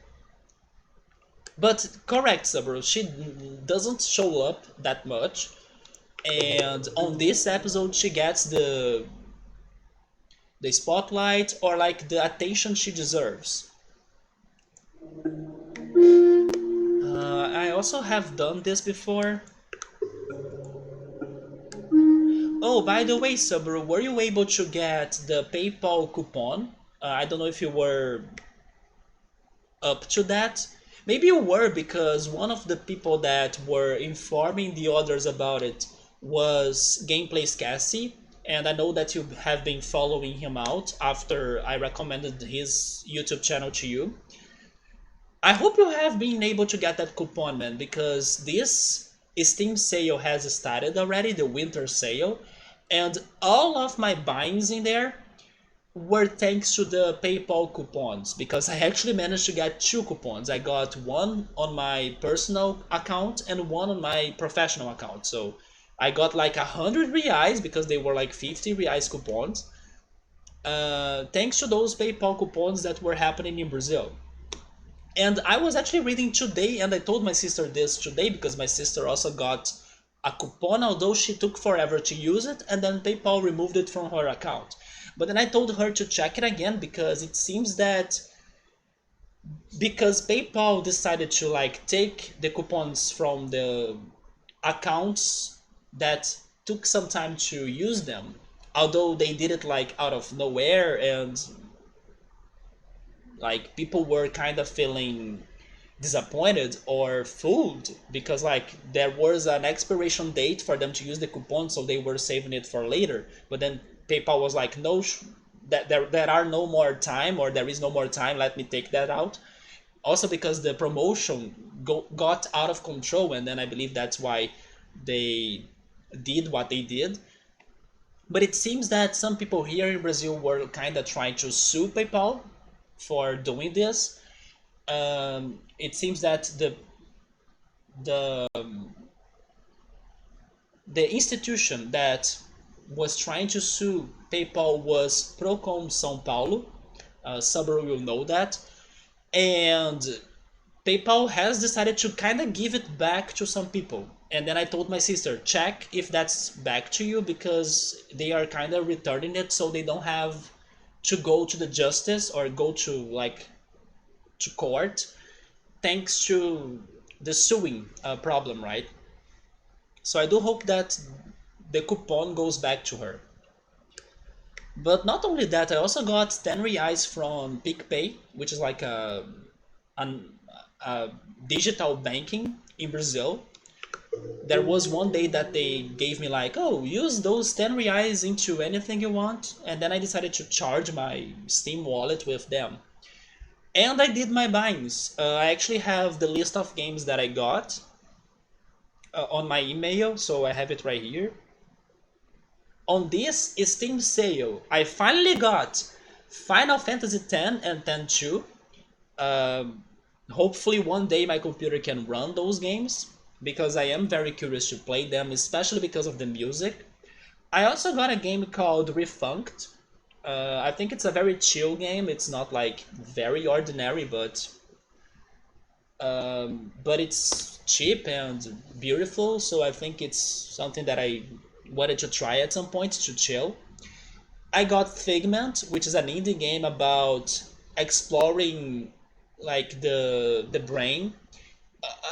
But correct, Saburo, she doesn't show up that much. And on this episode, she gets the spotlight or like the attention she deserves. I also have done this before. Oh, by the way, Saburo, were you able to get the PayPal coupon? I don't know if you were up to that. Maybe you were, because one of the people that were informing the others about it was Gameplays Cassie, and I know that you have been following him out after I recommended his YouTube channel to you. I hope you have been able to get that coupon, man, because this Steam sale has started already, the winter sale, and all of my buyings in there were thanks to the PayPal coupons, because I actually managed to get two coupons. I got one on my personal account and one on my professional account. So I got like 100 reais because they were like 50 reais coupons. Thanks to those PayPal coupons that were happening in Brazil. And I was actually reading today, and I told my sister this today because my sister also got a coupon, although she took forever to use it, and then PayPal removed it from her account. But then I told her to check it again because it seems that because PayPal decided to like take the coupons from the accounts that took some time to use them, although they did it like out of nowhere, and like people were kind of feeling disappointed or fooled because like there was an expiration date for them to use the coupon, so they were saving it for later. But then PayPal was like, no, that there are no more time, or there is no more time, let me take that out. Also because the promotion got out of control, and then I believe that's why they did what they did. But it seems that some people here in Brazil were kind of trying to sue PayPal for doing this. It seems that the the institution that was trying to sue PayPal was Procon São Paulo. Subaru will know that, and PayPal has decided to kind of give it back to some people. And then I told my sister, check if that's back to you, because they are kind of returning it so they don't have to go to the justice or go to like to court, thanks to the suing problem, right? So I do hope that the coupon goes back to her. But not only that, I also got 10 reais from PicPay, which is like an, a digital banking in Brazil. There was one day that they gave me like, oh, use those 10 reais into anything you want. And then I decided to charge my Steam wallet with them. And I did my buyings. I actually have the list of games that I got on my email, so I have it right here. On this Steam sale, I finally got Final Fantasy X and X-2. Hopefully one day my computer can run those games, because I am very curious to play them, especially because of the music. I also got a game called Refunked. I think it's a very chill game. It's not like very ordinary, but it's cheap and beautiful, so I think it's something that I wanted to try at some point to chill. I got Figment, which is an indie game about exploring like the brain.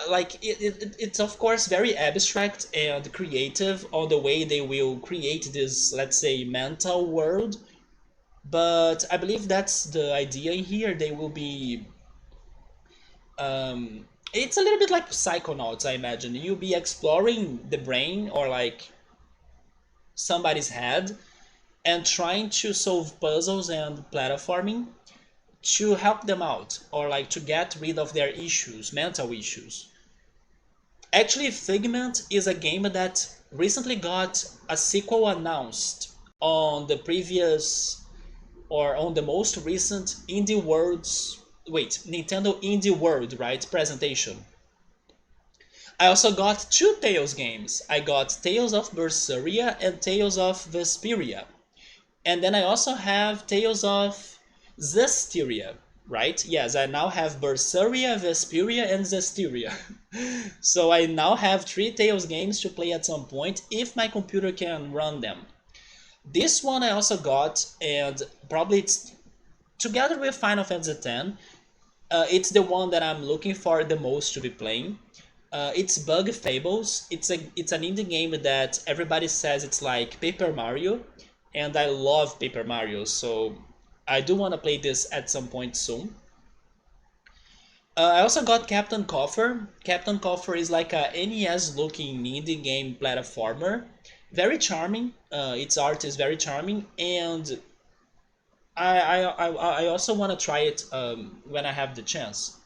Like it's of course very abstract and creative on the way they will create this, let's say, mental world, but I believe that's the idea in here. They will be it's a little bit like Psychonauts, I imagine. You'll be exploring the brain or like somebody's head and trying to solve puzzles and platforming to help them out, or like to get rid of their issues, mental issues. Actually, Figment is a game that recently got a sequel announced on the previous, or on the most recent Nintendo Indie World, right, presentation. I also got two Tales games. I got Tales of Berseria and Tales of Vesperia. And then I also have Tales of Zestiria, right? Yes, I now have Berseria, Vesperia, and Zestiria. So I now have three Tales games to play at some point if my computer can run them. This one I also got, and probably it's together with Final Fantasy X. It's the one that I'm looking for the most to be playing. It's Bug Fables. It's an indie game that everybody says it's like Paper Mario, and I love Paper Mario, so I do want to play this at some point soon. I also got Captain Coffer. Captain Coffer is like a NES looking indie game platformer. Very charming. Its art is very charming, and I also want to try it when I have the chance.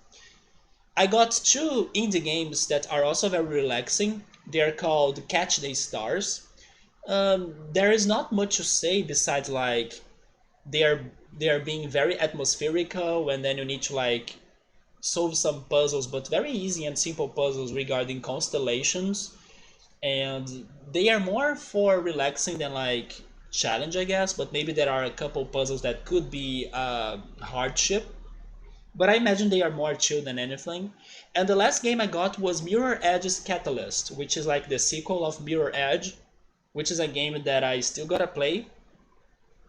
I got two indie games that are also very relaxing. They're called Catch the Stars. There is not much to say besides like they are being very atmospherical, and then you need to like solve some puzzles, but very easy and simple puzzles regarding constellations, and they are more for relaxing than like challenge, I guess. But maybe there are a couple puzzles that could be hardship. But I imagine they are more chill than anything. And the last game I got was Mirror Edge's Catalyst, which is like the sequel of Mirror Edge, which is a game that I still gotta play.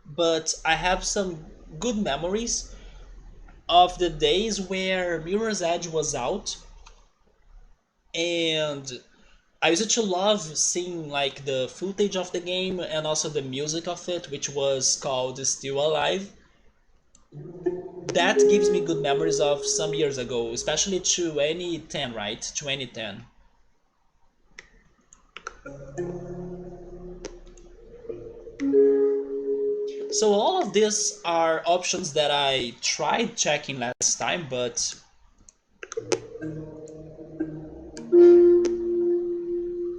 But I have some good memories of the days where Mirror's Edge was out, and I used to love seeing like the footage of the game and also the music of it, which was called Still Alive. That gives me good memories of some years ago, especially 2010, right? 2010. So all of these are options that I tried checking last time, but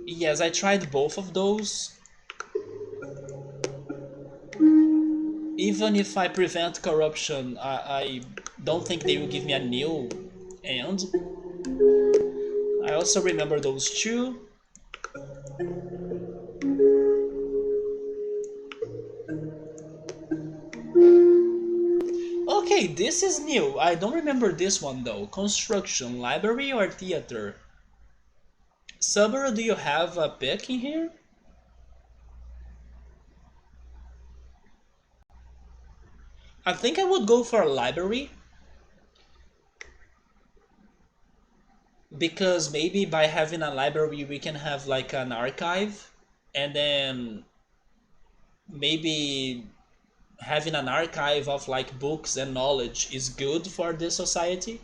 yes, I tried both of those. Even if I prevent corruption, I don't think they will give me a new end. I also remember those two. Okay, this is new. I don't remember this one though. Construction, library or theater? Subaru, do you have a pick in here? I think I would go for a library because maybe by having a library we can have like an archive, and then maybe having an archive of like books and knowledge is good for the society.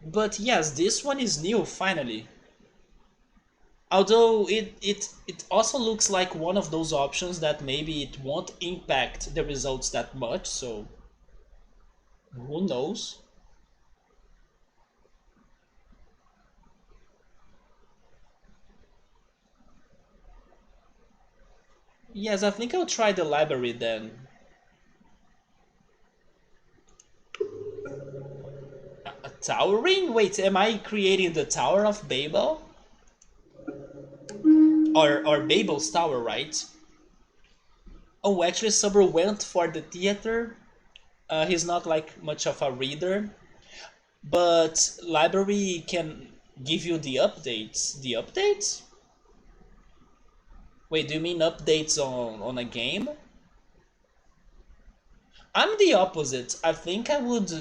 But yes, this one is new finally. Although it also looks like one of those options that maybe it won't impact the results that much, so who knows? Yes, I think I'll try the library then. A towering? Wait, am I creating the Tower of Babel? Or Babel's Tower, right? Oh, actually, Suber went for the theater. He's not like much of a reader, but library can give you the updates. The updates? Wait, do you mean updates on a game? I'm the opposite. I think I would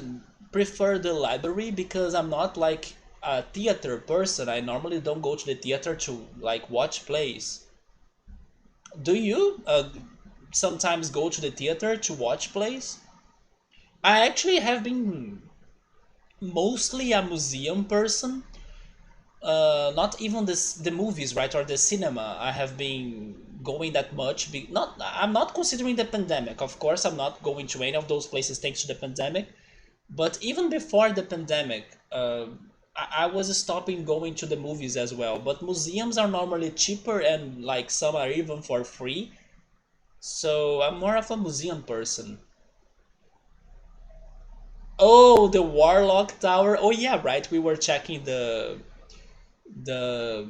prefer the library because I'm not like a theater person. I normally don't go to the theater to like watch plays. Do you sometimes go to the theater to watch plays? I actually have been mostly a museum person. Not even the movies, right, or the cinema. I have been going that much. Not, I'm not considering the pandemic. Of course, I'm not going to any of those places thanks to the pandemic. But even before the pandemic, I was stopping going to the movies as well. But museums are normally cheaper and like some are even for free. So I'm more of a museum person. Oh, the Warlock Tower. Oh yeah, right. We were checking the the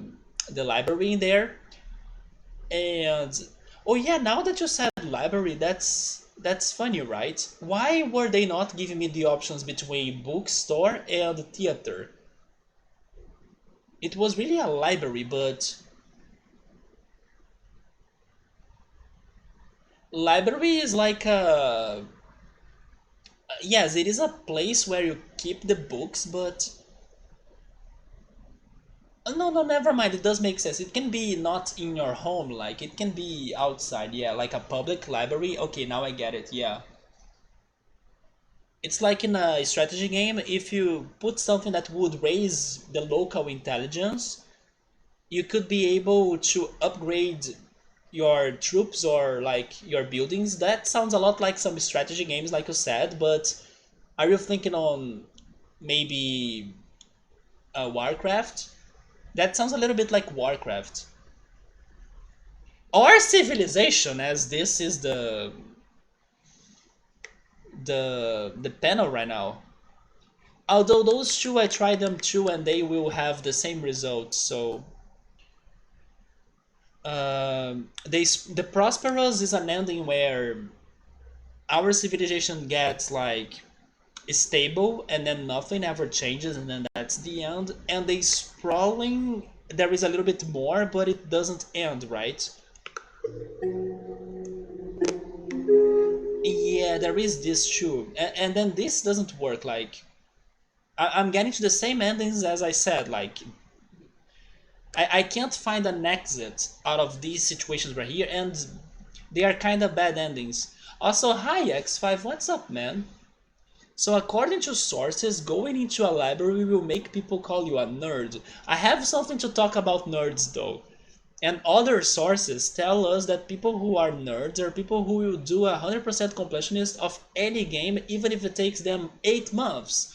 library in there, and oh yeah, now that you said library, that's funny, right? Why were they not giving me the options between bookstore and theater? It was really a library, but library is like a, yes, it is a place where you keep the books, but No, no, never mind. It does make sense. It can be not in your home, like it can be outside. Yeah, like a public library. Okay, now I get it. Yeah. It's like in a strategy game, if you put something that would raise the local intelligence, you could be able to upgrade your troops or like your buildings. That sounds a lot like some strategy games, like you said, but are you thinking on maybe Warcraft? That sounds a little bit like Warcraft. Or Civilization, as this is the panel right now. Although those two I tried them too and they will have the same result, so the Prosperous is an ending where our civilization gets like stable and then nothing ever changes and then that's the end. And the Sprawling, there is a little bit more, but it doesn't end, right? Yeah, there is this too. And then this doesn't work. Like, I'm getting to the same endings as I said. Like, I can't find an exit out of these situations right here, and they are kind of bad endings. Also, hi X5, what's up, man? So according to sources, going into a library will make people call you a nerd. I have something to talk about nerds though. And other sources tell us that people who are nerds are people who will do 100% completionist of any game even if it takes them 8 months.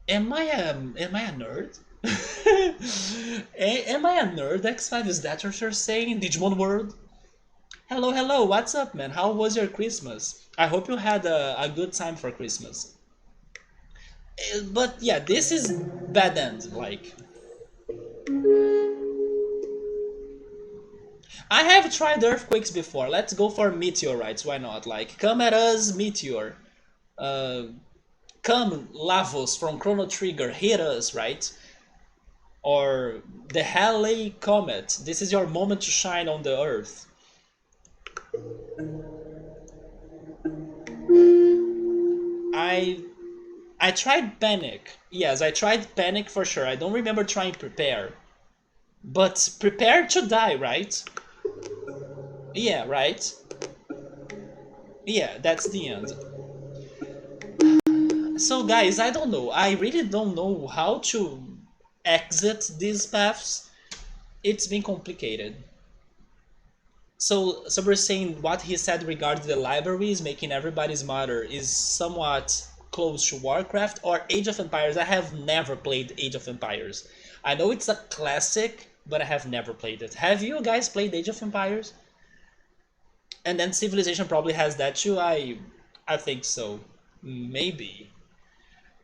Am I a nerd? Am I a nerd, X5? Is that what you're saying? Digimon World? Hello, hello, what's up, man? How was your Christmas? I hope you had a good time for Christmas. But yeah, this is bad end, like. I have tried earthquakes before. Let's go for meteorites. Why not? Like, come at us, meteor. Uh, Come, Lavos from Chrono Trigger, hit us, right? Or the Halley Comet. This is your moment to shine on the Earth. I I tried Panic. Yes, I tried Panic for sure. I don't remember trying Prepare. But Prepare to die, right? Yeah, right? Yeah, that's the end. So guys, I don't know. I really don't know how to exit these paths. It's been complicated. So we're saying what he said regarding the libraries making everybody smarter is somewhat close to Warcraft or Age of Empires. I have never played Age of Empires. I know it's a classic, but I have never played it. Have you guys played Age of Empires? And then Civilization probably has that too. I think so. Maybe.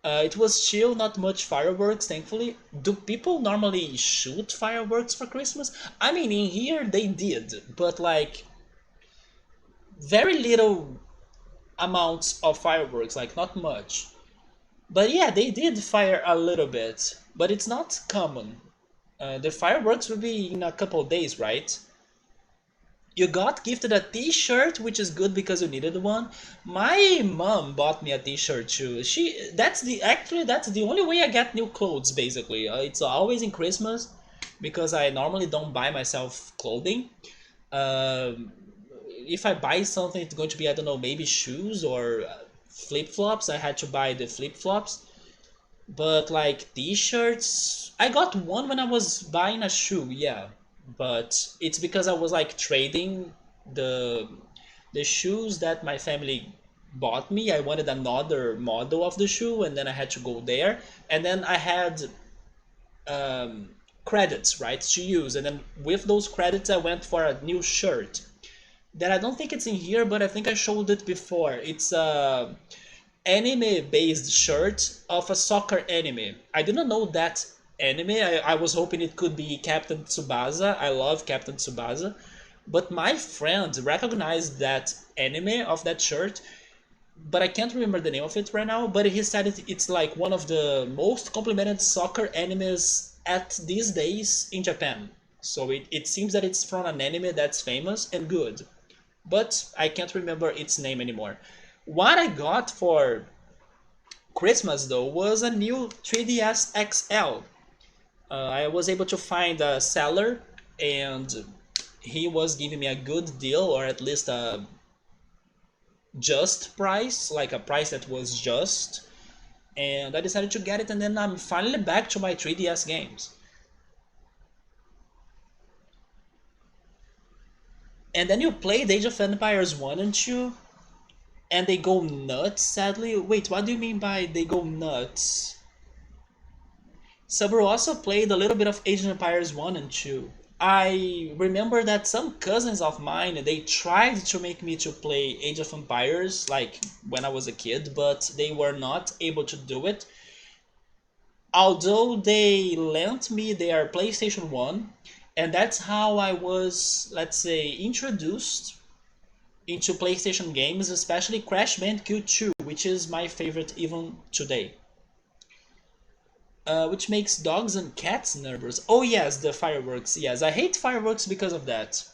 It was chill, not much fireworks, thankfully. Do people normally shoot fireworks for Christmas? I mean, in here they did, but like very little amounts of fireworks, like not much. But yeah, they did fire a little bit, but it's not common. The fireworks will be in a couple of days, right? You got gifted a t-shirt, which is good because you needed one. My mom bought me a t-shirt too. That's the only way I get new clothes basically. It's always in Christmas because I normally don't buy myself clothing. Um, if I buy something, it's going to be, I don't know, maybe shoes or flip-flops. I had to buy the flip-flops. But like t-shirts, I got one when I was buying a shoe, yeah. But it's because I was like trading the the shoes that my family bought me. I wanted another model of the shoe, and then I had to go there. And then I had credits, right, to use. And then with those credits, I went for a new shirt that I don't think it's in here, but I think I showed it before. It's a anime based shirt of a soccer anime. I didn't know that anime. I was hoping it could be Captain Tsubasa. I love Captain Tsubasa. But my friend recognized that anime of that shirt, but I can't remember the name of it right now. But he said it's like one of the most complimented soccer animes at these days in Japan. So it seems that it's from an anime that's famous and good. But I can't remember its name anymore. What I got for Christmas though was a new 3DS XL. I was able to find a seller, and he was giving me a good deal, or at least a just price, like a price that was just. And I decided to get it, and then I'm finally back to my 3DS games. And then you played Age of Empires 1 and 2, and they go nuts, sadly. Wait, what do you mean by they go nuts? Sabro also played a little bit of Age of Empires 1 and 2. I remember that some cousins of mine, they tried to make me to play Age of Empires like when I was a kid, but they were not able to do it. Although they lent me their PlayStation 1, and that's how I was, let's say, introduced into PlayStation games, especially Crash Bandicoot 2, which is my favorite even today. Which makes dogs and cats nervous. Oh yes, the fireworks. Yes, I hate fireworks because of that.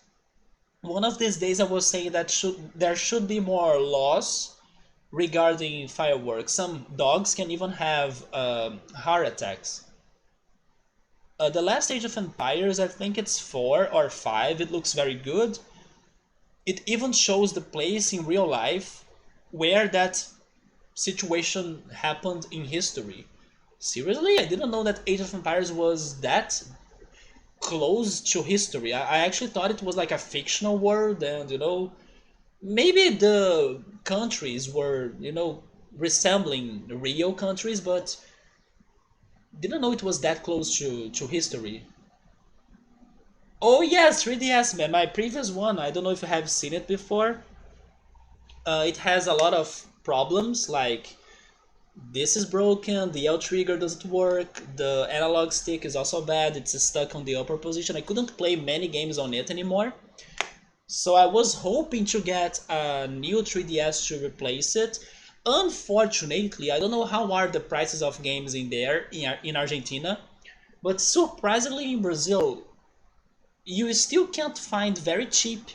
One of these days I was saying that there should be more laws regarding fireworks. Some dogs can even have heart attacks. The last Age of Empires, I think it's 4 or 5. It looks very good. It even shows the place in real life where that situation happened in history. Seriously? I didn't know that Age of Empires was that close to history. I actually thought it was like a fictional world, and maybe the countries were, resembling real countries, but didn't know it was that close to history. Oh yes, 3DS man, my previous one. I don't know if you have seen it before. It has a lot of problems, like this is broken, the L trigger doesn't work, the analog stick is also bad, it's stuck on the upper position. I couldn't play many games on it anymore. So I was hoping to get a new 3DS to replace it. Unfortunately, I don't know how are the prices of games in there in Argentina, but surprisingly in Brazil, you still can't find very cheap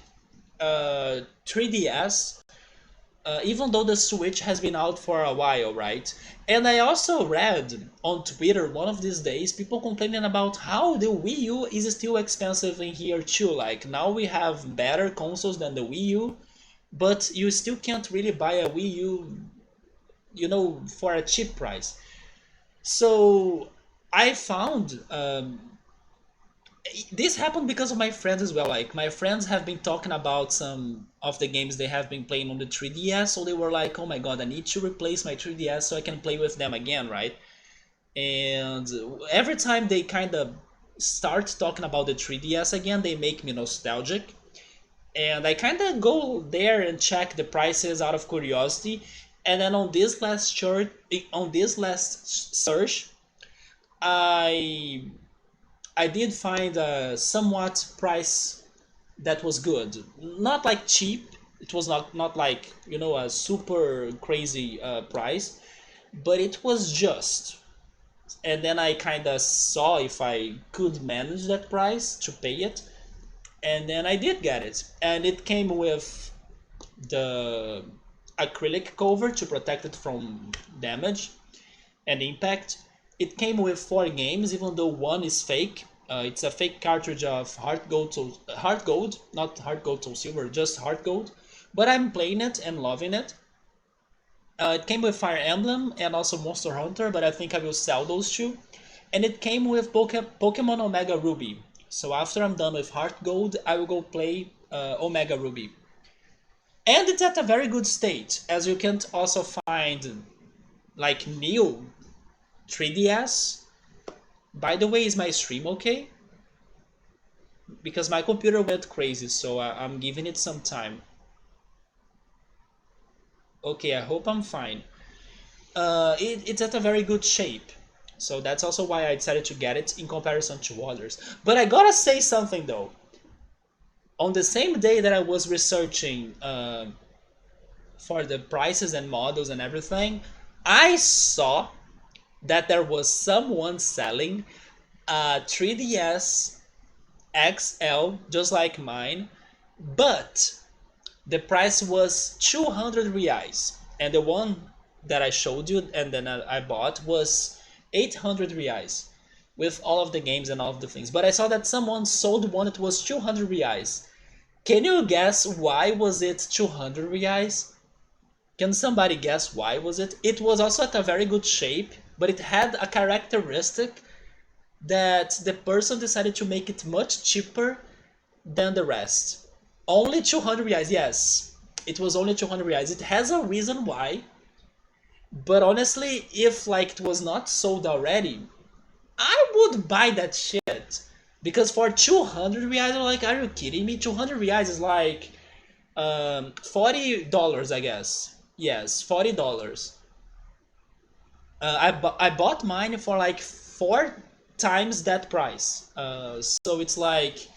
3DS, even though the Switch has been out for a while, right? And I also read on Twitter one of these days people complaining about how the Wii U is still expensive in here too. Like now we have better consoles than the Wii U, but you still can't really buy a Wii U, for a cheap price. So I found this happened because of my friends as well. Like my friends have been talking about some of the games they have been playing on the 3DS, so they were like, "Oh my god, I need to replace my 3DS so I can play with them again," right? And every time they kind of start talking about the 3DS again, they make me nostalgic. And I kind of go there and check the prices out of curiosity. And then on this last search, I I did find a somewhat price that was good. Not like cheap. It was not like a super crazy price, but it was just. And then I kind of saw if I could manage that price to pay it, and then I did get it. And it came with the acrylic cover to protect it from damage and impact. It came with 4 games, even though one is fake. It's a fake cartridge of Heart Gold, not Heart Gold Soul Silver, just Heart Gold. But I'm playing it and loving it. It came with Fire Emblem and also Monster Hunter, but I think I will sell those two. And it came with Pokemon Omega Ruby. So after I'm done with Heart Gold, I will go play Omega Ruby. And it's at a very good state, as you can also find like new 3DS. By the way, is my stream okay? Because my computer went crazy, so I'm giving it some time. Okay, I hope I'm fine. It's at a very good shape. So that's also why I decided to get it in comparison to others. But I gotta say something though. On the same day that I was researching for the prices and models and everything, I saw that there was someone selling a 3DS XL just like mine, but the price was 200 reais, and the one that I showed you and then I bought was 800 reais. with all of the games and all of the things. But I saw that someone sold one. It was 200 reais. Can you guess why was it 200 reais? Can somebody guess why was it? It was also at a very good shape, but it had a characteristic that the person decided to make it much cheaper than the rest. Only 200 reais, yes. It was only 200 reais. It has a reason why, but honestly, if like it was not sold already, I would buy that shit. Because for 200 reais, I'm like, are you kidding me? 200 reais is like $40, I guess. Yes, $40. I bought mine for like four times that price. So it's like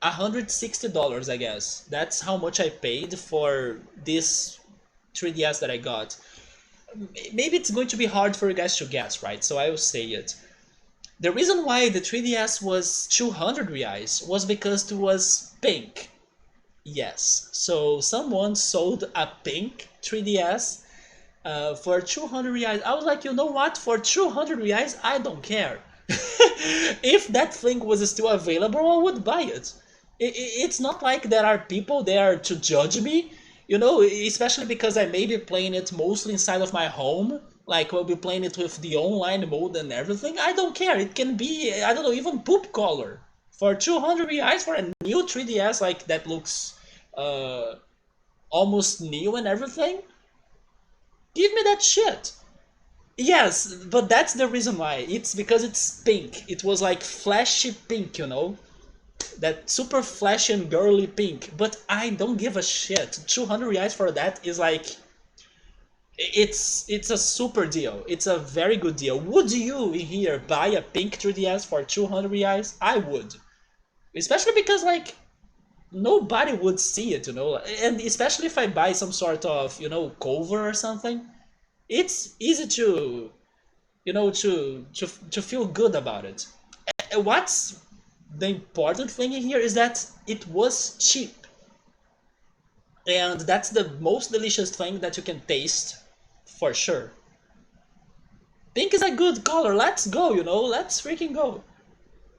$160, I guess. That's how much I paid for this 3DS that I got. Maybe it's going to be hard for you guys to guess, right? So I will say it. The reason why the 3DS was 200 reais was because it was pink. Yes, so someone sold a pink 3DS for 200 reais. I was like, you know what? For 200 reais, I don't care. If that thing was still available, I would buy it. It's not like there are people there to judge me, especially because I may be playing it mostly inside of my home. Like, we'll be playing it with the online mode and everything. I don't care. It can be, I don't know, even poop color. For 200 reais for a new 3DS, like, that looks uh, almost new and everything, give me that shit. Yes, but that's the reason why. It's because it's pink. It was like flashy pink, that super flashy and girly pink. But I don't give a shit. 200 reais for that is like, it's a super deal. It's a very good deal. Would you in here buy a pink 3DS for 200 reais? I would. Especially because like nobody would see it, and especially if I buy some sort of, cover or something, it's easy to, to feel good about it. What's the important thing in here is that it was cheap, and that's the most delicious thing that you can taste for sure. Pink is a good color. Let's go, let's freaking go.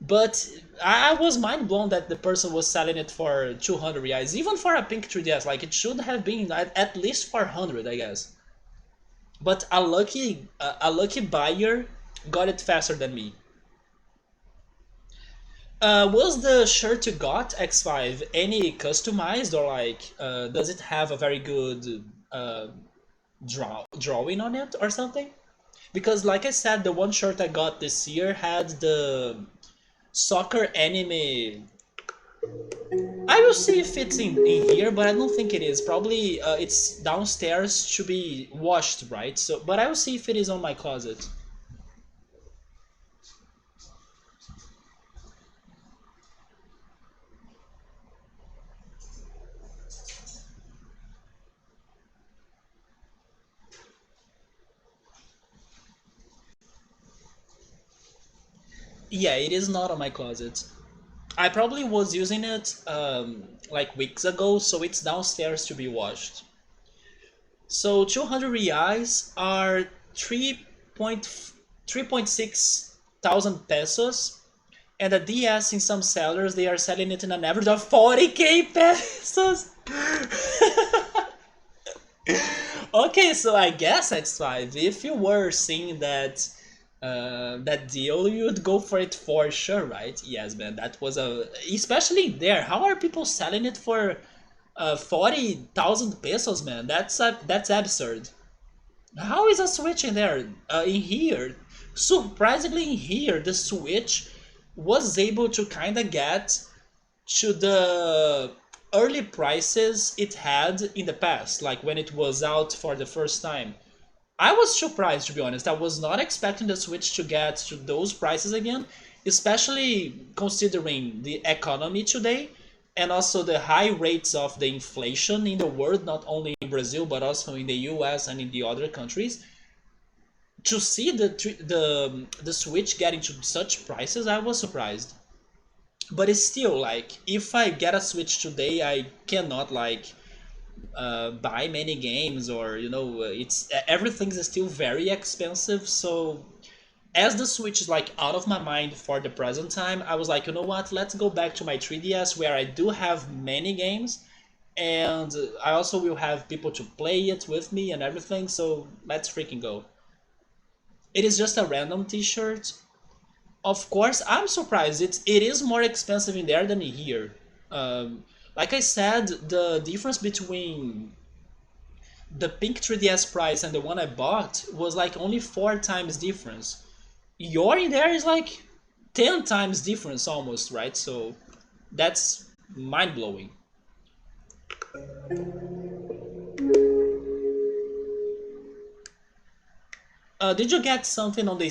But I was mind blown that the person was selling it for 200 reais, even for a pink 3DS. Like, it should have been at least 400, I guess. But a lucky buyer got it faster than me. Was the shirt you got X5 any customized, or like does it have a very good drawing on it or something? Because like I said, the one shirt I got this year had the soccer anime. I will see if it's in here, but I don't think it is. Probably it's downstairs to be washed, right? So, but I will see if it is on my closet. Yeah, it is not on my closet. I probably was using it like weeks ago, so it's downstairs to be washed. So 200 reais are 3.6 thousand pesos, and the DS in some sellers they are selling it in an average of 40k pesos. Okay, so I guess X5, if you were seeing that deal, you would go for it for sure, right? Yes, man, that was especially there. How are people selling it for 40,000 pesos, man? That's absurd. How is a Switch in there? In here, surprisingly, in here, the Switch was able to kind of get to the early prices it had in the past, like when it was out for the first time. I was surprised, to be honest. I was not expecting the Switch to get to those prices again, especially considering the economy today and also the high rates of the inflation in the world, not only in Brazil but also in the US and in the other countries. To see the Switch getting to such prices, I was surprised. But it's still like, if I get a Switch today, I cannot like buy many games, or it's everything's still very expensive. So as the Switch is like out of my mind for the present time, I was like, you know what? Let's go back to my 3DS where I do have many games, and I also will have people to play it with me and everything. So let's freaking go. It is just a random T-shirt. Of course, I'm surprised. It is more expensive in there than here. Um, like I said, the difference between the pink 3DS price and the one I bought was like only 4 times difference. Your in there is like 10 times difference almost, right? So that's mind blowing. Did you get something on the